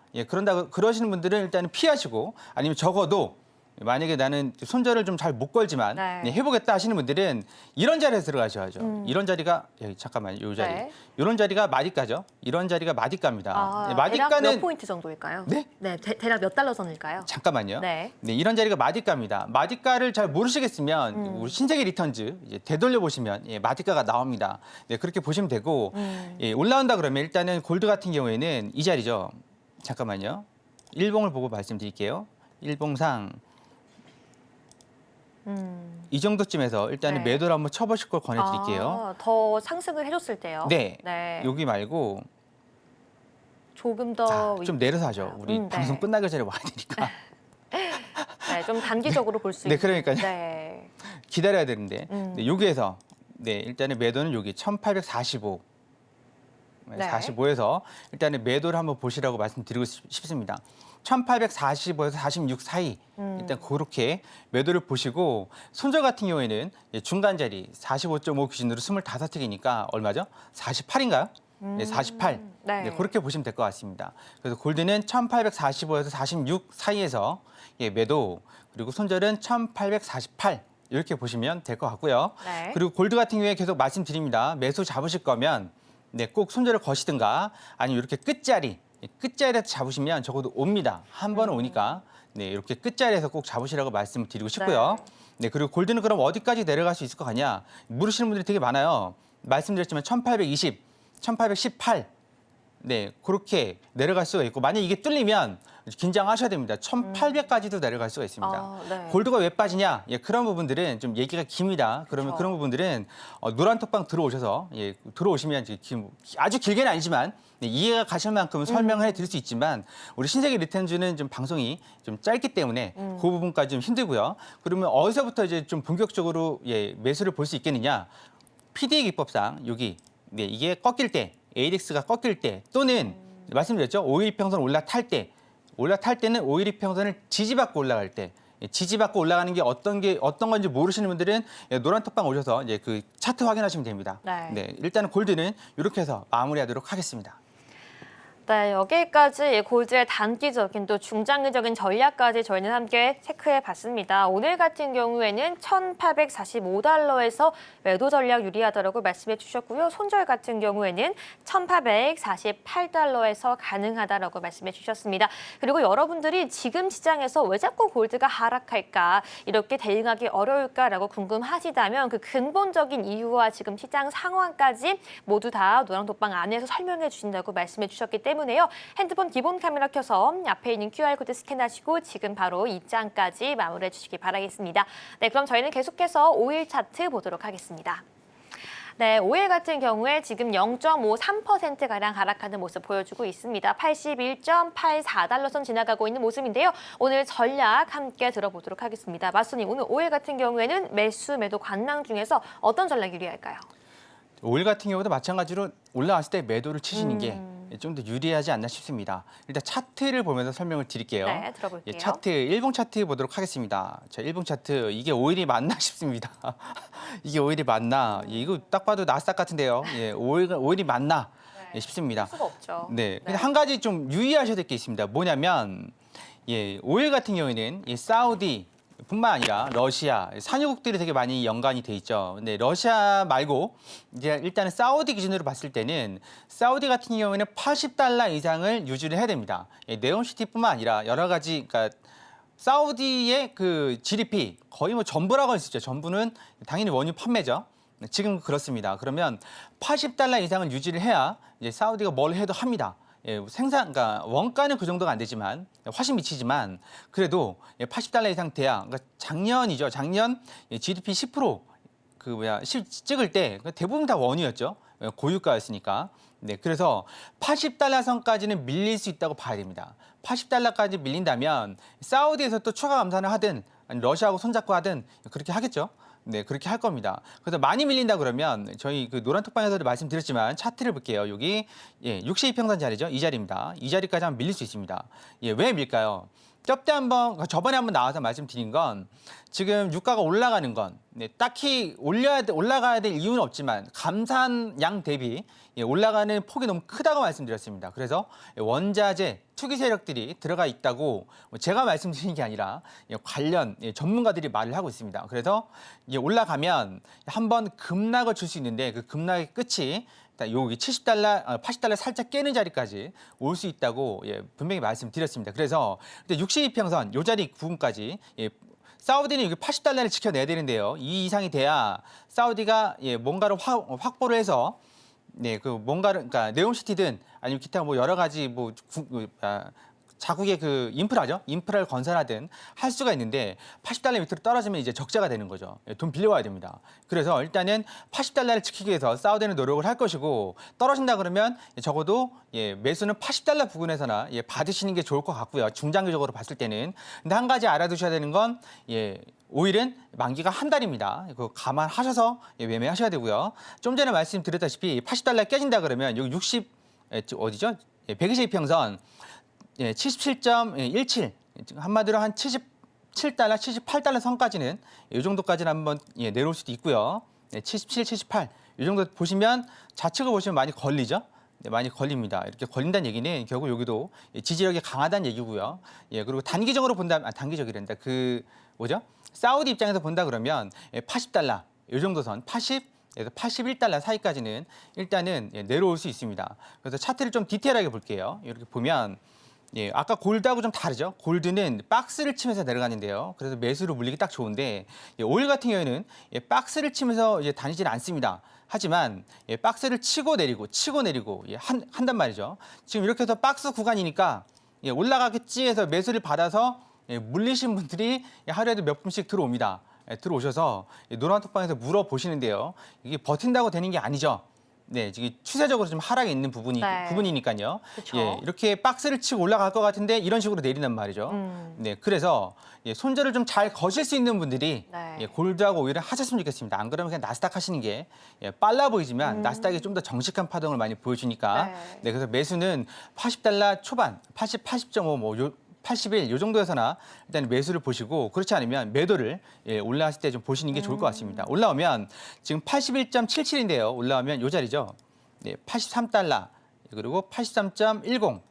그러시는 분들은 일단은 피하시고 아니면 적어도 만약에 나는 손절을 좀 잘 못 걸지만 해보겠다 하시는 분들은 이런 자리에서 들어가셔야죠. 이런 자리가 잠깐만요, 이 자리. 네. 이런 자리가 마디가죠. 이런 자리가 마디가입니다. 대략 몇 포인트 정도일까요? 네? 네, 대략 몇 달러 선일까요? 잠깐만요. 네. 이런 자리가 마디가입니다. 마디가를 잘 모르시겠으면 우리 신세계 리턴즈 되돌려 보시면 마디가가 나옵니다. 네, 그렇게 보시면 되고 올라온다 그러면 일단은 골드 같은 경우에는 이 자리죠. 잠깐만요. 일봉을 보고 말씀드릴게요. 일봉상 이 정도쯤에서 일단은 매도를 한번 쳐보실 걸 권해드릴게요. 더 상승을 해줬을 때요? 네. 여기 말고 조금 더 좀 내려서 하죠. 우리 방송 끝나기 전에 와야 되니까. 네, 좀 단기적으로 볼 수 있는. 네, 그러니까요. 네. 기다려야 되는데 여기에서 일단은 매도는 여기 1845. 45에서 일단은 매도를 한번 보시라고 말씀드리고 싶습니다. 1845에서 46 사이 일단 그렇게 매도를 보시고 손절 같은 경우에는 중간 자리 45.5 기준으로 25틱이니까 얼마죠? 48인가요? 네, 48. 네, 그렇게 보시면 될 것 같습니다. 그래서 골드는 1845에서 46 사이에서 매도, 그리고 손절은 1848 이렇게 보시면 될 것 같고요. 네. 그리고 골드 같은 경우에 계속 말씀드립니다. 매수 잡으실 거면 꼭 손절을 거시든가 아니면 이렇게 끝자리에서 잡으시면 적어도 옵니다. 한 번은 오니까 이렇게 끝자리에서 꼭 잡으시라고 말씀드리고 싶고요. 네, 그리고 골드는 그럼 어디까지 내려갈 수 있을 것 같냐 물으시는 분들이 되게 많아요. 말씀드렸지만 1820, 1818 그렇게 내려갈 수가 있고 만약 이게 뚫리면 긴장하셔야 됩니다. 1800까지도 내려갈 수가 있습니다. 골드가 왜 빠지냐? 그런 부분들은 좀 얘기가 깁니다. 그러면 그런 부분들은 노란 톡방 들어오셔서 들어오시면 아주 길게는 아니지만 이해가 가실 만큼 설명을 해드릴 수 있지만 우리 신세계 리턴즈는 좀 방송이 좀 짧기 때문에 그 부분까지 좀 힘들고요. 그러면 어디서부터 이제 좀 본격적으로 매수를 볼 수 있겠느냐? PD의 기법상 여기 이게 꺾일 때 ADX가 꺾일 때 또는 말씀드렸죠. 5일 이평선 올라탈 때는 5일 이평선을 지지받고 올라갈 때 지지받고 올라가는 게 어떤 건지 모르시는 분들은 노란 톡방 오셔서 그 차트 확인하시면 됩니다. 일단은 골드는 이렇게 해서 마무리하도록 하겠습니다. 네, 여기까지 골드의 단기적인 또 중장기적인 전략까지 저희는 함께 체크해 봤습니다. 오늘 같은 경우에는 1845달러에서 매도 전략 유리하다라고 말씀해 주셨고요. 손절 같은 경우에는 1848달러에서 가능하다라고 말씀해 주셨습니다. 그리고 여러분들이 지금 시장에서 왜 자꾸 골드가 하락할까, 이렇게 대응하기 어려울까라고 궁금하시다면 그 근본적인 이유와 지금 시장 상황까지 모두 다 노랑톡방 안에서 설명해 주신다고 말씀해 주셨기 때문에 핸드폰 기본 카메라 켜서 앞에 있는 QR코드 스캔하시고 지금 바로 입장까지 마무리해 주시기 바라겠습니다. 네, 그럼 저희는 계속해서 5일 차트 보도록 하겠습니다. 네, 5일 같은 경우에 지금 0.53%가량 하락하는 모습 보여주고 있습니다. 81.84달러 선 지나가고 있는 모습인데요. 오늘 전략 함께 들어보도록 하겠습니다. 마수님, 오늘 5일 같은 경우에는 매수, 매도 관망 중에서 어떤 전략이 유리할까요? 5일 같은 경우도 마찬가지로 올라왔을 때 매도를 치시는 게 좀 더 유리하지 않나 싶습니다. 일단 차트를 보면서 설명을 드릴게요. 네, 들어볼게요. 예, 차트, 일봉 차트 보도록 하겠습니다. 자, 일봉 차트, 이게 5일이 맞나 싶습니다. 이게 5일이 맞나? 예, 이거 딱 봐도 나스닥 같은데요. 예, 5일이 맞나 예, 싶습니다. 할 수가 없죠. 네, 근데 한 가지 좀 유의하셔야 될 게 있습니다. 뭐냐면, 예, 5일 같은 경우에는 이 사우디, 뿐만 아니라 러시아, 산유국들이 되게 많이 연관이 돼 있죠. 근데 러시아 말고 이제 일단은 사우디 기준으로 봤을 때는 사우디 같은 경우에는 80달러 이상을 유지를 해야 됩니다. 네옴시티뿐만 아니라 여러 가지, 그러니까 사우디의 그 GDP 거의 뭐 전부라고 할 수 있죠. 전부는 당연히 원유 판매죠. 지금 그렇습니다. 그러면 80달러 이상을 유지를 해야 이제 사우디가 뭘 해도 합니다. 예, 그러니까 원가는 그 정도가 안 되지만 훨씬 미치지만 그래도 80달러 이상 돼야, 그러니까 작년이죠. 작년 GDP 10% 찍을 때 대부분 다 원유였죠. 고유가였으니까. 네, 그래서 80달러 선까지는 밀릴 수 있다고 봐야 됩니다. 80달러까지 밀린다면 사우디에서 또 추가 감산을 하든 아니 러시아하고 손잡고 하든 그렇게 하겠죠. 네, 그렇게 할 겁니다. 그래서 많이 밀린다 그러면 저희 그 노란톡방에서도 말씀드렸지만 차트를 볼게요. 여기 62평선 자리죠. 이 자리입니다. 이 자리까지 한번 밀릴 수 있습니다. 예, 왜 밀까요? 저번에 한번 나와서 말씀드린 건 지금 유가가 올라가는 건 딱히 올라가야 될 이유는 없지만 감산량 대비 올라가는 폭이 너무 크다고 말씀드렸습니다. 그래서 원자재 투기 세력들이 들어가 있다고 제가 말씀드린 게 아니라 관련 전문가들이 말을 하고 있습니다. 그래서 올라가면 한번 급락을 줄 수 있는데 그 급락의 끝이 여기 70달러, 80달러 살짝 깨는 자리까지 올 수 있다고 분명히 말씀드렸습니다. 그래서 62평선 요 자리 부분까지 사우디는 여기 80달러를 지켜내야 되는데요. 이 이상이 돼야 사우디가 뭔가를 확보를 해서 그러니까 네옴시티든 아니면 기타 뭐 여러 가지 자국의 그 인프라를 건설하든 할 수가 있는데 80달러 밑으로 떨어지면 이제 적자가 되는 거죠. 돈 빌려와야 됩니다. 그래서 일단은 80달러를 지키기 위해서 사우디는 노력을 할 것이고 떨어진다 그러면 적어도 매수는 80달러 부근에서나 받으시는 게 좋을 것 같고요. 중장기적으로 봤을 때는. 근데 한 가지 알아두셔야 되는 건 5일은 만기가 한 달입니다. 이거 감안하셔서 매매하셔야 되고요. 좀 전에 말씀드렸다시피 80달러 깨진다 그러면 여기 122평선 77.17 한마디로 한 77달러, 78달러 선까지는 이 정도까지는 한번 내려올 수도 있고요. 77, 78 이 정도 보시면 좌측을 보시면 많이 걸리죠. 네, 많이 걸립니다. 이렇게 걸린다는 얘기는 결국 여기도 지지력이 강하다는 얘기고요. 그리고 단기적으로 본다면 단기적이란다. 사우디 입장에서 본다 그러면 80달러 이 정도 선 80에서 81달러 사이까지는 일단은 내려올 수 있습니다. 그래서 차트를 좀 디테일하게 볼게요. 이렇게 보면 아까 골드하고 좀 다르죠. 골드는 박스를 치면서 내려가는데요. 그래서 매수로 물리기 딱 좋은데 오일 같은 경우에는 박스를 치면서 다니질 않습니다. 하지만 박스를 치고 내리고 한단 말이죠. 지금 이렇게 해서 박스 구간이니까 올라가겠지 해서 매수를 받아서 물리신 분들이 하루에도 몇 분씩 들어옵니다. 들어오셔서 노란톡방에서 물어보시는데요. 이게 버틴다고 되는 게 아니죠. 네, 지금 추세적으로 좀 하락에 있는 부분이니까요. 이렇게 박스를 치고 올라갈 것 같은데 이런 식으로 내린단 말이죠. 네, 그래서 손절을 좀 잘 거실 수 있는 분들이 골드하고 오일을 하셨으면 좋겠습니다. 안 그러면 그냥 나스닥 하시는 게 빨라 보이지만 나스닥이 좀 더 정직한 파동을 많이 보여주니까. 네, 그래서 매수는 80달러 초반, 80.5 81, 이 정도에서나 일단 매수를 보시고 그렇지 않으면 매도를 올라왔을 때 좀 보시는 게 좋을 것 같습니다. 올라오면 지금 81.77인데요. 올라오면 이 자리죠. 83달러 그리고 83.10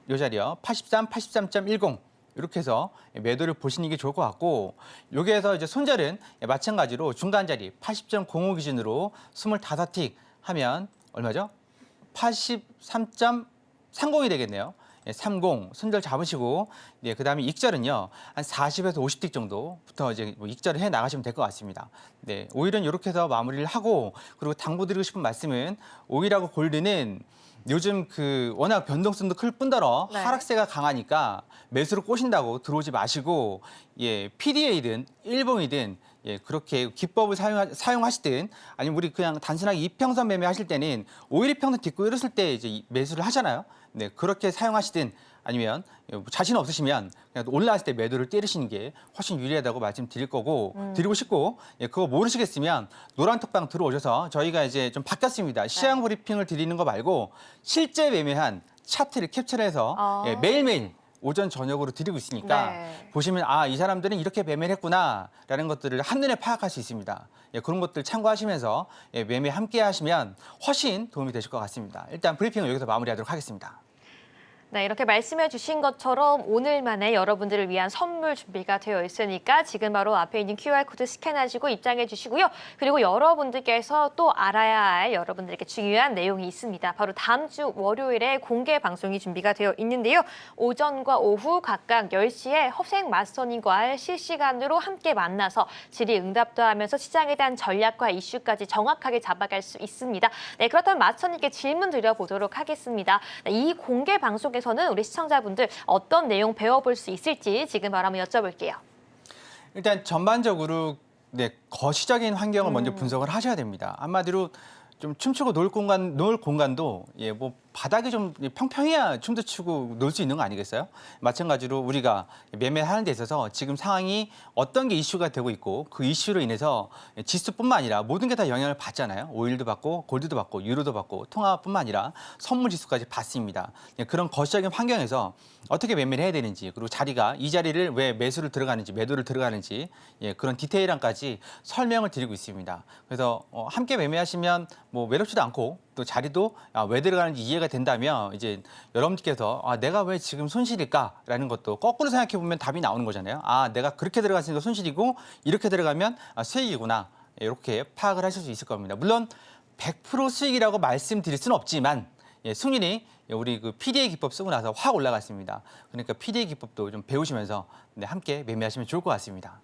이 자리요. 83, 83.10 이렇게 해서 매도를 보시는 게 좋을 것 같고 여기에서 이제 손절은 마찬가지로 중간 자리 80.05 기준으로 25틱 하면 얼마죠? 83.30이 되겠네요. 30 손절 잡으시고 그다음에 익절은요 한 40에서 50틱 정도부터 이제 익절을 해 나가시면 될 것 같습니다. 네, 오일은 이렇게 해서 마무리를 하고 그리고 당부드리고 싶은 말씀은 오일하고 골드는 요즘 워낙 변동성도 클 뿐더러 하락세가 강하니까 매수로 꼬신다고 들어오지 마시고 PDA든 일봉이든 그렇게 기법을 사용하시든 아니면 우리 그냥 단순하게 이평선 매매하실 때는 5일 이평선 딛고 이랬을 때 이제 매수를 하잖아요. 네, 그렇게 사용하시든 아니면 자신 없으시면 그냥 올라왔을 때 매도를 때리시는 게 훨씬 유리하다고 말씀드릴 거고 드리고 싶고 그거 모르시겠으면 노란 톡방 들어오셔서 저희가 이제 좀 바뀌었습니다. 시장 브리핑을 드리는 거 말고 실제 매매한 차트를 캡처해서 매일매일 오전 저녁으로 드리고 있으니까 네. 보시면 이 사람들은 이렇게 매매를 했구나라는 것들을 한눈에 파악할 수 있습니다. 그런 것들 참고하시면서 매매 함께 하시면 훨씬 도움이 되실 것 같습니다. 일단 브리핑을 여기서 마무리하도록 하겠습니다. 네, 이렇게 말씀해 주신 것처럼 오늘만에 여러분들을 위한 선물 준비가 되어 있으니까 지금 바로 앞에 있는 QR코드 스캔하시고 입장해 주시고요. 그리고 여러분들께서 또 알아야 할 여러분들에게 중요한 내용이 있습니다. 바로 다음 주 월요일에 공개 방송이 준비가 되어 있는데요. 오전과 오후 각각 10시에 허생 마스터님과 실시간으로 함께 만나서 질의응답도 하면서 시장에 대한 전략과 이슈까지 정확하게 잡아갈 수 있습니다. 네, 그렇다면 마스터님께 질문 드려보도록 하겠습니다. 네, 이 공개 방송에서는 우리 시청자분들 어떤 내용 배워볼 수 있을지 지금 바로 한번 여쭤볼게요. 일단 전반적으로 거시적인 환경을 먼저 분석을 하셔야 됩니다. 한마디로 좀 춤추고 놀 공간도 뭐 바닥이 좀 평평해야 춤도 추고 놀 수 있는 거 아니겠어요? 마찬가지로 우리가 매매하는 데 있어서 지금 상황이 어떤 게 이슈가 되고 있고 그 이슈로 인해서 지수뿐만 아니라 모든 게 다 영향을 받잖아요. 오일도 받고 골드도 받고 유로도 받고 통화뿐만 아니라 선물 지수까지 받습니다. 그런 거시적인 환경에서 어떻게 매매를 해야 되는지 그리고 자리가 이 자리를 왜 매수를 들어가는지 매도를 들어가는지 그런 디테일함까지 설명을 드리고 있습니다. 그래서 함께 매매하시면 뭐 외롭지도 않고 또 자리도 왜 들어가는지 이해가 된다면 이제 여러분께서 내가 왜 지금 손실일까라는 것도 거꾸로 생각해 보면 답이 나오는 거잖아요. 내가 그렇게 들어갔으니까 손실이고 이렇게 들어가면 수익이구나 이렇게 파악을 하실 수 있을 겁니다. 물론 100% 수익이라고 말씀드릴 수는 없지만 승률이 우리 그 PDA 기법 쓰고 나서 확 올라갔습니다. 그러니까 PDA 기법도 좀 배우시면서 함께 매매하시면 좋을 것 같습니다.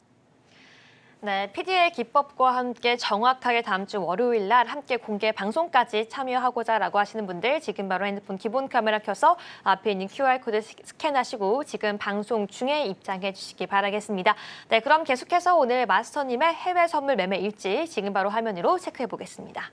네, PD의 기법과 함께 정확하게 다음 주 월요일 날 함께 공개 방송까지 참여하고자라고 하시는 분들 지금 바로 핸드폰 기본 카메라 켜서 앞에 있는 QR코드 스캔하시고 지금 방송 중에 입장해 주시기 바라겠습니다. 네, 그럼 계속해서 오늘 마스터님의 해외 선물 매매 일지 지금 바로 화면으로 체크해 보겠습니다.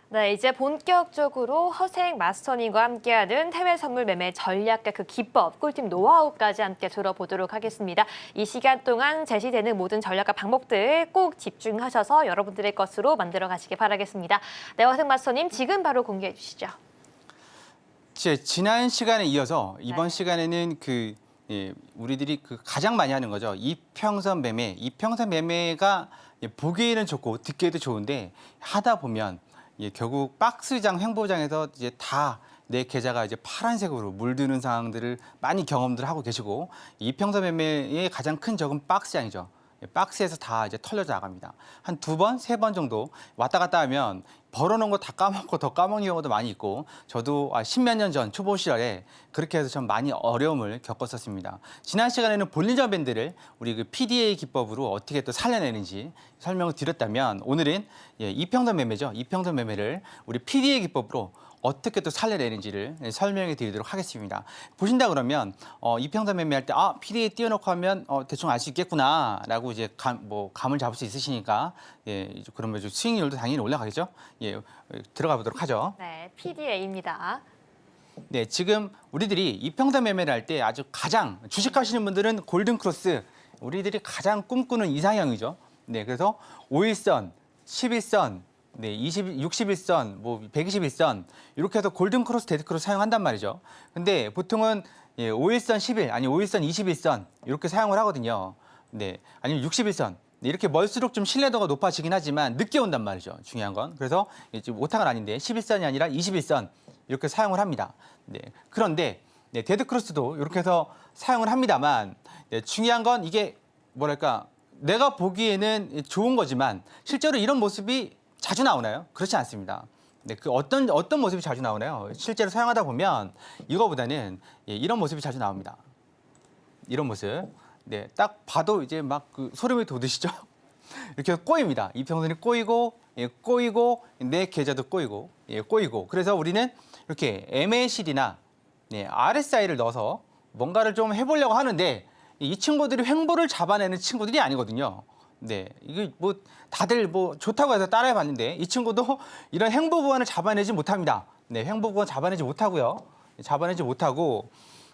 네, 이제 본격적으로 허생 마스터님과 함께하는 해외 선물 매매 전략과 그 기법, 꿀팁 노하우까지 함께 들어보도록 하겠습니다. 이 시간 동안 제시되는 모든 전략과 방법들 꼭 집중하셔서 여러분들의 것으로 만들어 가시기 바라겠습니다. 네, 허생 마스터님 지금 바로 공개해 주시죠. 지난 시간에 이어서 이번 시간에는 우리들이 가장 많이 하는 거죠. 이평선 매매. 이평선 매매가 보기에는 좋고 듣기에도 좋은데 하다 보면 결국 박스장, 횡보장에서 이제 다 내 계좌가 이제 파란색으로 물드는 상황들을 많이 경험들 하고 계시고 이평선 매매의 가장 큰 적은 박스장이죠. 박스에서 다 이제 털려져 나갑니다. 한 2번, 3번 정도 왔다 갔다 하면 벌어놓은 거 다 까먹고 더 까먹는 경우도 많이 있고 저도 10몇 년 전 초보 시절에 그렇게 해서 좀 많이 어려움을 겪었었습니다. 지난 시간에는 볼린저 밴드를 우리 그 PDA 기법으로 어떻게 또 살려내는지 설명을 드렸다면 오늘은 이평선 매매죠. 이평선 매매를 우리 PDA 기법으로 어떻게 또 살려내는지를 설명해 드리도록 하겠습니다. 보신다 그러면 이평선 매매할 때 PDA 띄워놓고 하면 대충 알 수 있겠구나라고 이제 감을 잡을 수 있으시니까 그러면 좀 수익률도 당연히 올라가겠죠. 들어가 보도록 하죠. 네, PDA입니다. 네, 지금 우리들이 이평선 매매를 할 때 아주 가장 주식하시는 분들은 골든 크로스 우리들이 가장 꿈꾸는 이상형이죠. 네, 그래서 5일선, 11선 네, 61선, 뭐 121선 이렇게 해서 골든 크로스, 데드 크로스 사용한단 말이죠. 근데 보통은 5일선 10일, 아니 5일선 21선 이렇게 사용을 하거든요. 네, 아니면 61선. 네, 이렇게 멀수록 좀 신뢰도가 높아지긴 하지만 늦게 온단 말이죠. 중요한 건. 그래서 지금 오타가 아닌데 11선이 아니라 21선 이렇게 사용을 합니다. 네, 그런데 데드 크로스도 이렇게 해서 사용을 합니다만 중요한 건 이게 뭐랄까 내가 보기에는 좋은 거지만 실제로 이런 모습이 자주 나오나요? 그렇지 않습니다. 네, 그 어떤 모습이 자주 나오나요? 실제로 사용하다 보면 이거보다는 이런 모습이 자주 나옵니다. 이런 모습. 네, 딱 봐도 이제 막 그 소름이 돋으시죠? 이렇게 꼬입니다. 이평선이 꼬이고, 꼬이고, 내 계좌도 꼬이고, 꼬이고. 그래서 우리는 이렇게 MACD나 RSI를 넣어서 뭔가를 좀 해보려고 하는데 이 친구들이 횡보를 잡아내는 친구들이 아니거든요. 네, 이게 뭐 다들 뭐 좋다고 해서 따라해봤는데 이 친구도 이런 횡보 구간을 잡아내지 못합니다. 네, 횡보 구간 잡아내지 못하고요. 잡아내지 못하고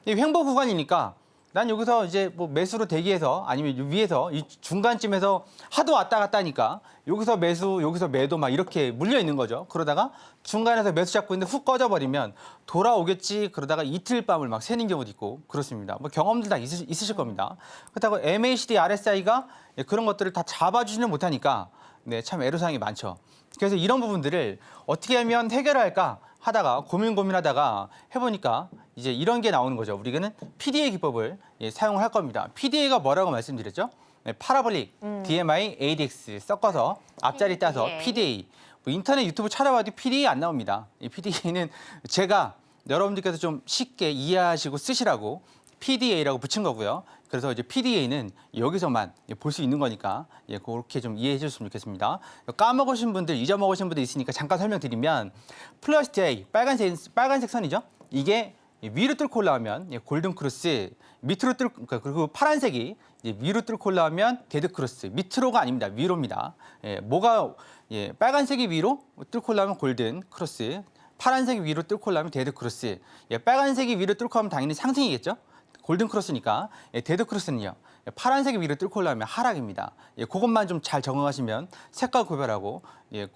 이 횡보 구간이니까 난 여기서 이제 뭐 매수로 대기해서 아니면 위에서 이 중간쯤에서 하도 왔다 갔다 하니까 여기서 매수, 여기서 매도 막 이렇게 물려 있는 거죠. 그러다가 중간에서 매수 잡고 있는데 훅 꺼져버리면 돌아오겠지 그러다가 이틀 밤을 막 새는 경우도 있고 그렇습니다. 뭐 경험들 다 있으실 겁니다. 그렇다고 MACD, RSI가 그런 것들을 다 잡아주지는 못하니까 네, 참 애로사항이 많죠. 그래서 이런 부분들을 어떻게 하면 해결할까 하다가 고민하다가 해보니까 이제 이런 게 나오는 거죠. 우리는 PDA 기법을 사용을 할 겁니다. PDA가 뭐라고 말씀드렸죠? 파라볼릭, DMI, ADX 섞어서 앞자리 따서 PDA. 뭐 인터넷 유튜브 찾아봐도 PDA 안 나옵니다. 이 PDA는 제가 여러분들께서 좀 쉽게 이해하시고 쓰시라고 PDA라고 붙인 거고요. 그래서 이제 PDA는 여기서만 볼 수 있는 거니까 그렇게 좀 이해해 주셨으면 좋겠습니다. 까먹으신 분들, 잊어먹으신 분들 있으니까 잠깐 설명드리면 플러스 J, 빨간색 선이죠. 이게 위로 뚫고 올라오면 골든 크로스, 밑으로 뚫고 그리고 파란색이 이제 위로 뚫고 올라오면 데드 크로스, 밑으로가 아닙니다. 위로입니다. 빨간색이 위로 뚫고 올라오면 골든 크로스, 파란색이 위로 뚫고 올라오면 데드 크로스, 빨간색이 위로 뚫고 하면 당연히 상승이겠죠. 골든 크로스니까 데드 크로스는요. 파란색이 위로 뚫고 올라오면 하락입니다. 그것만 좀 잘 적응하시면 색깔 구별하고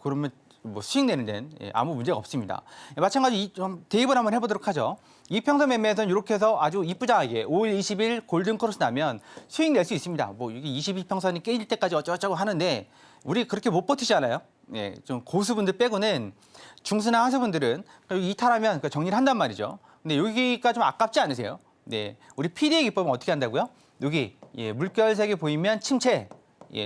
그러면 뭐 수익 내는 데는 아무 문제가 없습니다. 마찬가지 좀 대입을 한번 해보도록 하죠. 이평선 매매에서는 이렇게 해서 아주 이쁘장하게 5일, 20일 골든 크로스 나면 수익 낼 수 있습니다. 뭐 이게 22평선이 깨질 때까지 어쩌고저쩌고 하는데 우리 그렇게 못 버티잖아요. 좀 고수분들 빼고는 중수나 하수분들은 이탈하면 정리를 한단 말이죠. 근데 여기가 좀 아깝지 않으세요? 네, 우리 PDA 기법은 어떻게 한다고요? 여기 물결색이 보이면 침체,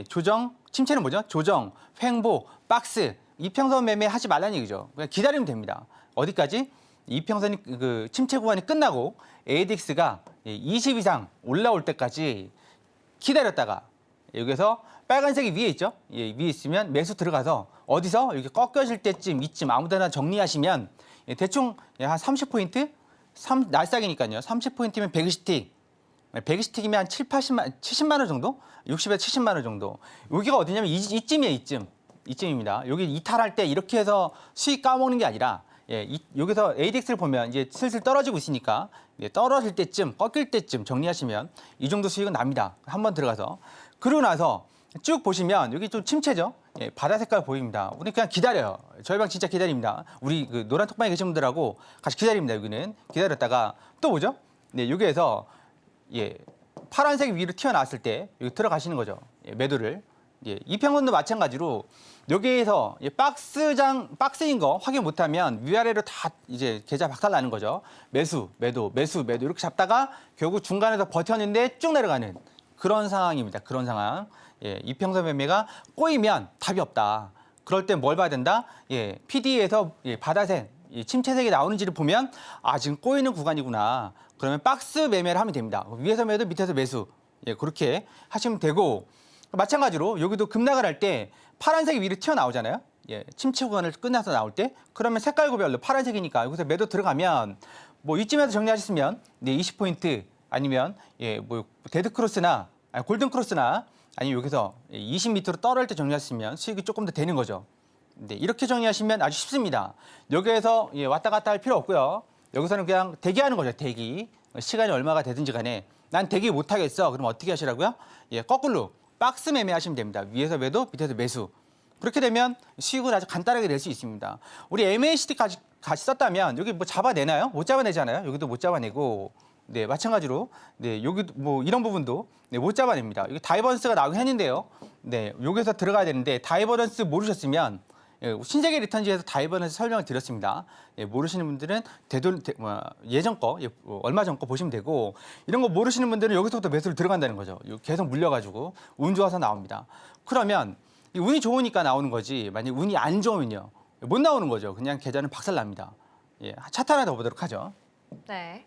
조정, 침체는 뭐죠? 조정, 횡보, 박스, 이평선 매매 하지 말라는 얘기죠. 그냥 기다리면 됩니다. 어디까지? 이평선이 그 침체 구간이 끝나고 ADX가 20 이상 올라올 때까지 기다렸다가 여기서 빨간색이 위에 있죠? 위에 있으면 매수 들어가서 어디서 이렇게 꺾여질 때쯤 이쯤 아무데나 정리하시면 대충 한 30포인트? 날싸기니까요. 30포인트면 120틱. 120틱이면 한 70만 원 정도? 60에서 70만 원 정도. 여기가 어디냐면 이쯤이에요, 이쯤입니다. 여기 이탈할 때 이렇게 해서 수익 까먹는 게 아니라 여기서 ADX를 보면 이제 슬슬 떨어지고 있으니까 떨어질 때쯤, 꺾일 때쯤 정리하시면 이 정도 수익은 납니다. 한번 들어가서. 그러고 나서 쭉 보시면 여기 좀 침체죠? 바다 색깔 보입니다. 우리 그냥 기다려요. 저희 방 진짜 기다립니다. 우리 그 노란 톡방에 계신 분들하고 같이 기다립니다. 여기는 기다렸다가 또 뭐죠? 네, 여기에서 파란색 위로 튀어나왔을 때 여기 들어가시는 거죠. 매도를. 이평선도 마찬가지로 여기에서 박스인 거 확인 못하면 위아래로 다 이제 계좌 박살 나는 거죠. 매수, 매도, 매수, 매도 이렇게 잡다가 결국 중간에서 버텼는데 쭉 내려가는 그런 상황입니다. 그런 상황. 이평선 매매가 꼬이면 답이 없다. 그럴 때 뭘 봐야 된다? PD에서 바다색, 침체색이 나오는지를 보면 지금 꼬이는 구간이구나. 그러면 박스 매매를 하면 됩니다. 위에서 매도 밑에서 매수. 그렇게 하시면 되고 마찬가지로 여기도 급락을 할 때 파란색이 위로 튀어나오잖아요. 침체 구간을 끝나서 나올 때 그러면 색깔 구별로 파란색이니까 여기서 매도 들어가면 뭐 이쯤에서 정리하셨으면 20포인트 아니면 뭐 데드 크로스나 골든 크로스나 아니면 여기서 20m로 떨어질 때 정리하시면 수익이 조금 더 되는 거죠. 이렇게 정리하시면 아주 쉽습니다. 여기에서 왔다 갔다 할 필요 없고요. 여기서는 그냥 대기하는 거죠. 대기. 시간이 얼마가 되든지 간에 난 대기 못 하겠어. 그럼 어떻게 하시라고요? 거꾸로 박스 매매하시면 됩니다. 위에서 매도, 밑에서 매수. 그렇게 되면 수익을 아주 간단하게 낼 수 있습니다. 우리 MACD 같이 썼다면 여기 뭐 잡아내나요? 못 잡아내잖아요. 여기도 못 잡아내고, 마찬가지로 여기 뭐 이런 부분도 못 잡아냅니다. 여기 다이버런스가 나오긴 했는데요. 여기서 들어가야 되는데 다이버런스 모르셨으면 신세계 리턴즈에서 다이버런스 설명을 드렸습니다. 모르시는 분들은 예전 거, 얼마 전 거 보시면 되고 이런 거 모르시는 분들은 여기서부터 매수를 들어간다는 거죠. 계속 물려가지고 운 좋아서 나옵니다. 그러면 운이 좋으니까 나오는 거지 만약 운이 안 좋으면요. 못 나오는 거죠. 그냥 계좌는 박살납니다. 차트 하나 더 보도록 하죠. 네.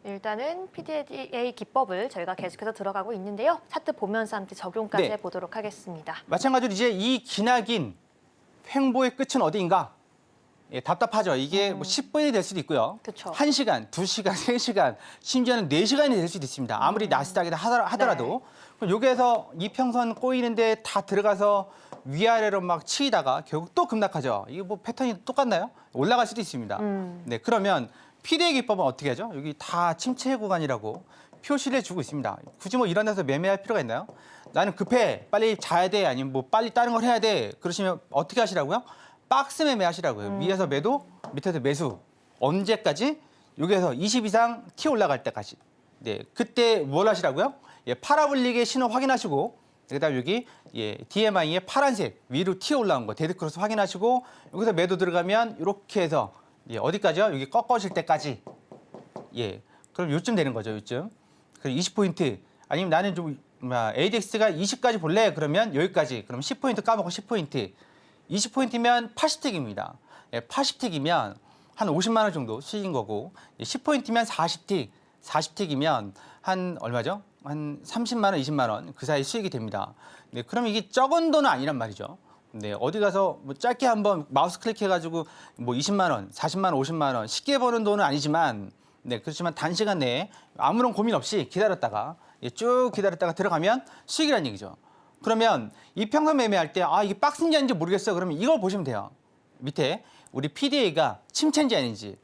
일단은 PDA 기법을 저희가 계속해서 들어가고 있는데요. 차트 보면서 함께 적용까지 해보도록 하겠습니다. 마찬가지로 이제 이 기나긴 횡보의 끝은 어디인가? 답답하죠. 이게 뭐 10분이 될 수도 있고요. 그쵸. 1시간, 2시간, 3시간, 심지어는 4시간이 될 수도 있습니다. 아무리 나스닥이다 하더라도. 그럼 여기에서 이평선 꼬이는데 다 들어가서 위아래로 막 치이다가 결국 또 급락하죠. 이게 뭐 패턴이 똑같나요? 올라갈 수도 있습니다. 그러면 PDA 기법은 어떻게 하죠? 여기 다 침체 구간이라고 표시를 해주고 있습니다. 굳이 뭐 이런 데서 매매할 필요가 있나요? 나는 급해, 빨리 자야 돼, 아니면 뭐 빨리 다른 걸 해야 돼. 그러시면 어떻게 하시라고요? 박스 매매 하시라고요. 위에서 매도, 밑에서 매수. 언제까지? 여기에서 20 이상 튀어 올라갈 때까지. 그때 뭘 하시라고요? 파라볼릭의 신호 확인하시고, 그다음 여기 DMI의 파란색 위로 튀어 올라온 거 데드 크로스 확인하시고 여기서 매도 들어가면 이렇게 해서 어디까지요? 여기 꺾어질 때까지. 그럼 요쯤 되는 거죠, 요쯤. 그럼 20포인트. 아니면 나는 좀 ADX가 20까지 볼래? 그러면 여기까지. 그럼 10포인트 까먹고 10포인트. 20포인트면 80틱입니다. 80틱이면 한 50만 원 정도 수익인 거고 10포인트면 40틱. 40틱이면 한 얼마죠? 한 30만 원, 20만 원 그 사이 수익이 됩니다. 그럼 이게 적은 돈은 아니란 말이죠. 어디 가서 뭐 짧게 한번 마우스 클릭해가지고 뭐 20만 원, 40만 원, 50만 원 쉽게 버는 돈은 아니지만 그렇지만 단시간 내에 아무런 고민 없이 기다렸다가 쭉 기다렸다가 들어가면 수익이라는 얘기죠. 그러면 이평선 매매할 때 이게 박스인지 아닌지 모르겠어요. 그러면 이걸 보시면 돼요. 밑에 우리 PDA가 침체인지 아닌지.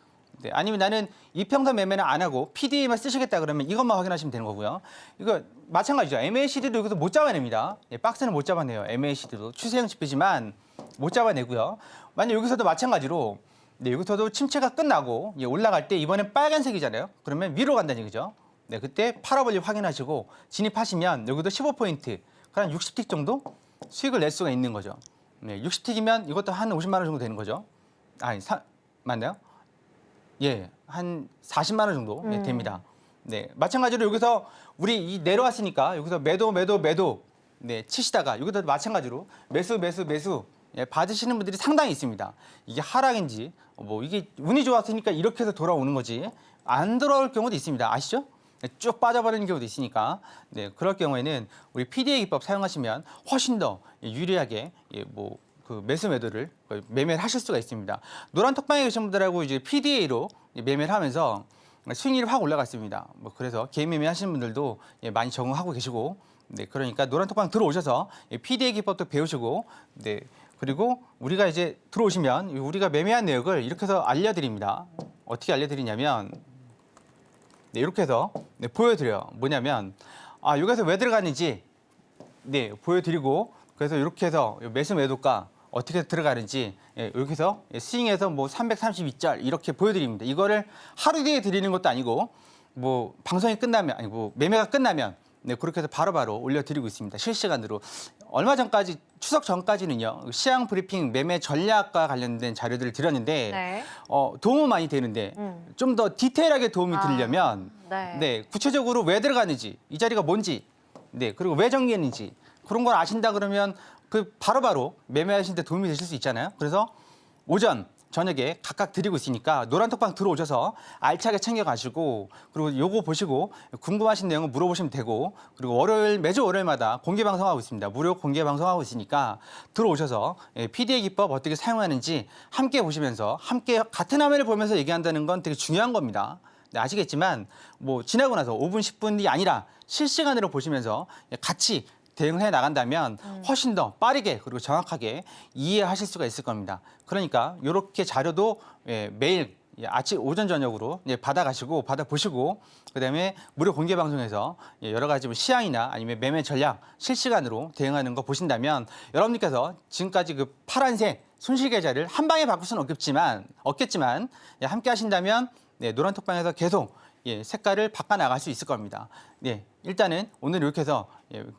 아니면 나는 이평선 매매는 안 하고 PDA만 쓰시겠다 그러면 이것만 확인하시면 되는 거고요. 이거 마찬가지죠. MACD도 여기서 못 잡아냅니다. 박스는 못 잡아내요. MACD도 추세형 지표지만 못 잡아내고요. 만약 여기서도 마찬가지로 여기서도 침체가 끝나고 올라갈 때 이번엔 빨간색이잖아요. 그러면 위로 간다는 얘기죠. 그때 파라볼릭 확인하시고 진입하시면 여기도 15포인트, 한 60틱 정도 수익을 낼 수가 있는 거죠. 60틱이면 이것도 한 50만 원 정도 되는 거죠. 맞나요? 한 40만 원 정도 됩니다. 마찬가지로 여기서 우리 내려왔으니까 여기서 매도 치시다가 여기도 마찬가지로 매수 받으시는 분들이 상당히 있습니다. 이게 하락인지 뭐 이게 운이 좋았으니까 이렇게 해서 돌아오는 거지 안 돌아올 경우도 있습니다. 아시죠? 쭉 빠져버리는 경우도 있으니까 그럴 경우에는 우리 PDA 기법 사용하시면 훨씬 더 유리하게 그 매수매도를 매매를 하실 수가 있습니다. 노란 톡방에 계신 분들하고 이제 PDA로 매매를 하면서 수익률이 확 올라갔습니다. 그래서 개인 매매 하시는 분들도 많이 적응하고 계시고, 그러니까 노란 톡방 들어오셔서 PDA 기법도 배우시고, 그리고 우리가 이제 들어오시면 우리가 매매한 내역을 이렇게 해서 알려드립니다. 어떻게 알려드리냐면 이렇게 해서 보여드려요. 뭐냐면 여기서 왜 들어갔는지 보여드리고, 그래서 이렇게 해서 매수 매도가 어떻게 들어가는지 여기서 스윙에서 뭐 332짤 이렇게 보여드립니다. 이거를 하루 뒤에 드리는 것도 아니고 뭐 방송이 끝나면 아니고 매매가 끝나면 그렇게 해서 바로바로 올려드리고 있습니다. 실시간으로. 얼마 전까지 추석 전까지는요. 시장 브리핑 매매 전략과 관련된 자료들을 드렸는데 도움은 많이 되는데 좀 더 디테일하게 도움이 되려면 구체적으로 왜 들어가는지 이 자리가 뭔지 네, 그리고 왜 정리했는지 그런 걸 아신다 그러면 그 바로바로 매매하시는 데 도움이 되실 수 있잖아요. 그래서 오전, 저녁에 각각 드리고 있으니까 노란톡방 들어오셔서 알차게 챙겨가시고 그리고 요거 보시고 궁금하신 내용은 물어보시면 되고 그리고 매주 월요일마다 공개 방송하고 있습니다. 무료 공개 방송하고 있으니까 들어오셔서 PDA 기법 어떻게 사용하는지 함께 보시면서 함께 같은 화면을 보면서 얘기한다는 건 되게 중요한 겁니다. 네, 아시겠지만 뭐 지나고 나서 5분, 10분이 아니라 실시간으로 보시면서 같이 대응을 해 나간다면 훨씬 더 빠르게 그리고 정확하게 이해하실 수가 있을 겁니다. 그러니까 이렇게 자료도 매일 아침, 오전, 저녁으로 받아가시고 받아보시고 그다음에 무료 공개 방송에서 여러 가지 뭐 시향이나 아니면 매매 전략 실시간으로 대응하는 거 보신다면 여러분들께서 지금까지 그 파란색 손실 계좌를 한 방에 바꿀 수는 없겠지만 함께 하신다면 노란톡방에서 계속 색깔을 바꿔나갈 수 있을 겁니다. 네, 일단은 오늘 이렇게 해서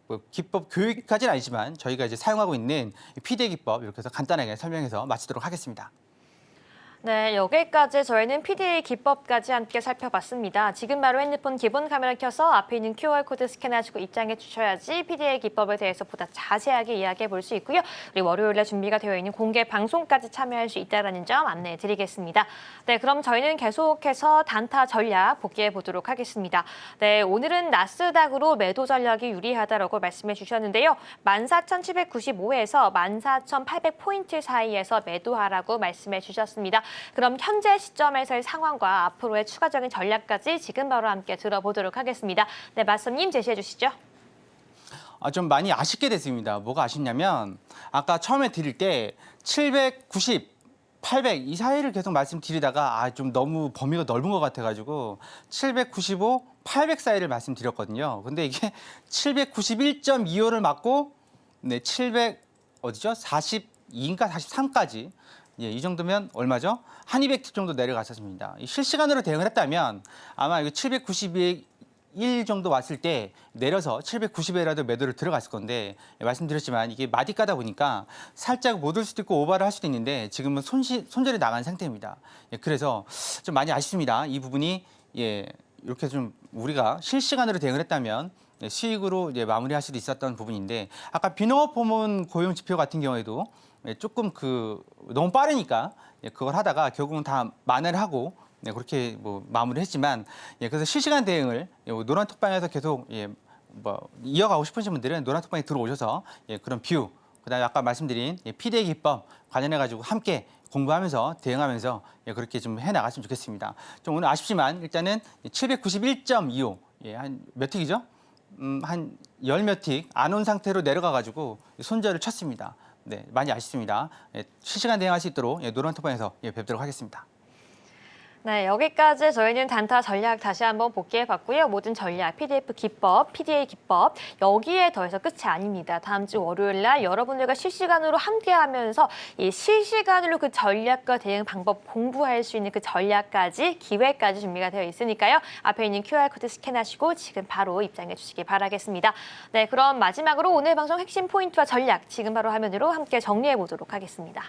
뭐 기법 교육까지는 아니지만 저희가 이제 사용하고 있는 PDA 기법 이렇게 해서 간단하게 설명해서 마치도록 하겠습니다. 네, 여기까지 저희는 PDA 기법까지 함께 살펴봤습니다. 지금 바로 핸드폰 기본 카메라 켜서 앞에 있는 QR코드 스캔하시고 입장해 주셔야지 PDA 기법에 대해서 보다 자세하게 이야기해 볼 수 있고요. 그리고 월요일에 준비가 되어 있는 공개 방송까지 참여할 수 있다는 점 안내해 드리겠습니다. 네, 그럼 저희는 계속해서 단타 전략 복귀해 보도록 하겠습니다. 네, 오늘은 나스닥으로 매도 전략이 유리하다라고 말씀해 주셨는데요. 14,795에서 14,800포인트 사이에서 매도하라고 말씀해 주셨습니다. 그럼 현재 시점에서의 상황과 앞으로의 추가적인 전략까지 지금 바로 함께 들어보도록 하겠습니다. 네, 마스터님 제시해 주시죠. 좀 많이 아쉽게 됐습니다. 뭐가 아쉽냐면 아까 처음에 드릴 때 790, 800 이 사이를 계속 말씀드리다가 좀 너무 범위가 넓은 것 같아가지고 795, 800 사이를 말씀드렸거든요. 근데 이게 791.25를 맞고 700 어디죠? 42인가 43까지 이 정도면 얼마죠? 한 200팁 정도 내려갔었습니다. 실시간으로 대응을 했다면 아마 이거 791 정도 왔을 때 내려서 790에라도 매도를 들어갔을 건데 말씀드렸지만 이게 마디 까다 보니까 살짝 못 올 수도 있고 오버를 할 수도 있는데 지금은 손절이 나간 상태입니다. 그래서 좀 많이 아쉽습니다. 이 부분이 이렇게 좀 우리가 실시간으로 대응을 했다면 수익으로 마무리할 수도 있었던 부분인데 아까 비농업 부문 고용 지표 같은 경우에도 조금 너무 빠르니까 그걸 하다가 결국은 다 만회를 하고 그렇게 뭐 마무리를 했지만 그래서 실시간 대응을 노란톡방에서 계속 이어가고 싶으신 분들은 노란톡방에 들어오셔서 그런 뷰 그다음에 아까 말씀드린 PDA 기법 관련해 가지고 함께 공부하면서 대응하면서 그렇게 좀 해나갔으면 좋겠습니다. 좀 오늘 아쉽지만 일단은 791.25 한 몇 틱이죠? 한 열 몇 틱 안 온 상태로 내려가 가지고 손절을 쳤습니다. 네, 많이 아쉽습니다. 실시간 대응할 수 있도록 노란톡방에서 뵙도록 하겠습니다. 네, 여기까지 저희는 단타 전략 다시 한번 복귀해봤고요. 모든 전략, PDF 기법, PDA 기법 여기에 더해서 끝이 아닙니다. 다음 주 월요일 날 여러분들과 실시간으로 함께하면서 이 실시간으로 그 전략과 대응 방법 공부할 수 있는 그 전략까지 기회까지 준비가 되어 있으니까요. 앞에 있는 QR코드 스캔하시고 지금 바로 입장해 주시기 바라겠습니다. 네, 그럼 마지막으로 오늘 방송 핵심 포인트와 전략 지금 바로 화면으로 함께 정리해 보도록 하겠습니다.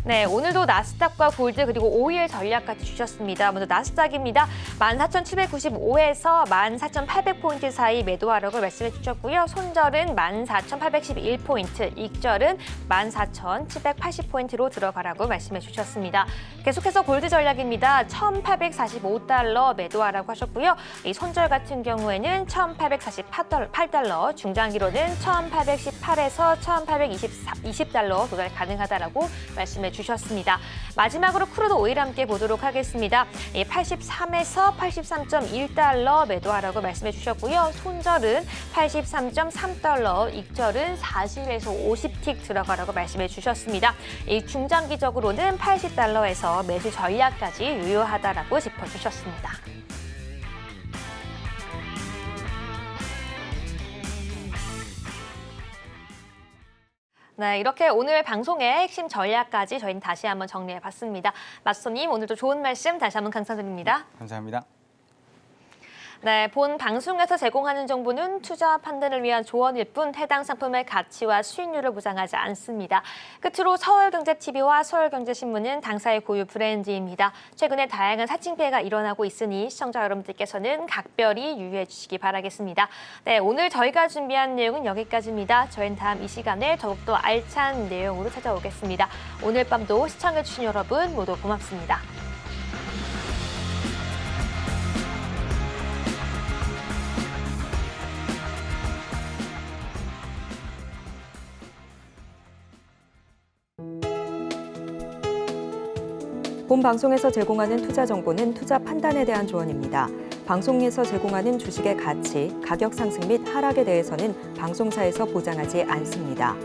네, 오늘도 나스닥과 골드 그리고 오일 전략까지 주셨습니다. 먼저 나스닥입니다. 14,795에서 14,800포인트 사이 매도하라고 말씀해 주셨고요. 손절은 14,811포인트, 익절은 14,780포인트로 들어가라고 말씀해 주셨습니다. 계속해서 골드 전략입니다. 1,845달러 매도하라고 하셨고요. 이 손절 같은 경우에는 1,848달러, 중장기로는 1,818에서 1,820달러 도달 가능하다라고 말씀해 주셨습니다. 마지막으로 크루드 오일 함께 보도록 하겠습니다. 83에서 83.1달러 매도하라고 말씀해 주셨고요. 손절은 83.3달러, 익절은 40에서 50틱 들어가라고 말씀해 주셨습니다. 이 중장기적으로는 80달러에서 매수 전략까지 유효하다라고 짚어주셨습니다. 네, 이렇게 오늘 방송의 핵심 전략까지 저희는 다시 한번 정리해봤습니다. 마스터님, 오늘도 좋은 말씀 다시 한번 감사드립니다. 감사합니다. 네, 본 방송에서 제공하는 정보는 투자 판단을 위한 조언일 뿐 해당 상품의 가치와 수익률을 보장하지 않습니다. 끝으로 서울경제TV와 서울경제신문은 당사의 고유 브랜드입니다. 최근에 다양한 사칭 피해가 일어나고 있으니 시청자 여러분들께서는 각별히 유의해 주시기 바라겠습니다. 네, 오늘 저희가 준비한 내용은 여기까지입니다. 저희는 다음 이 시간에 더욱더 알찬 내용으로 찾아오겠습니다. 오늘 밤도 시청해 주신 여러분 모두 고맙습니다. 본 방송에서 제공하는 투자 정보는 투자 판단에 대한 조언입니다. 방송에서 제공하는 주식의 가치, 가격 상승 및 하락에 대해서는 방송사에서 보장하지 않습니다.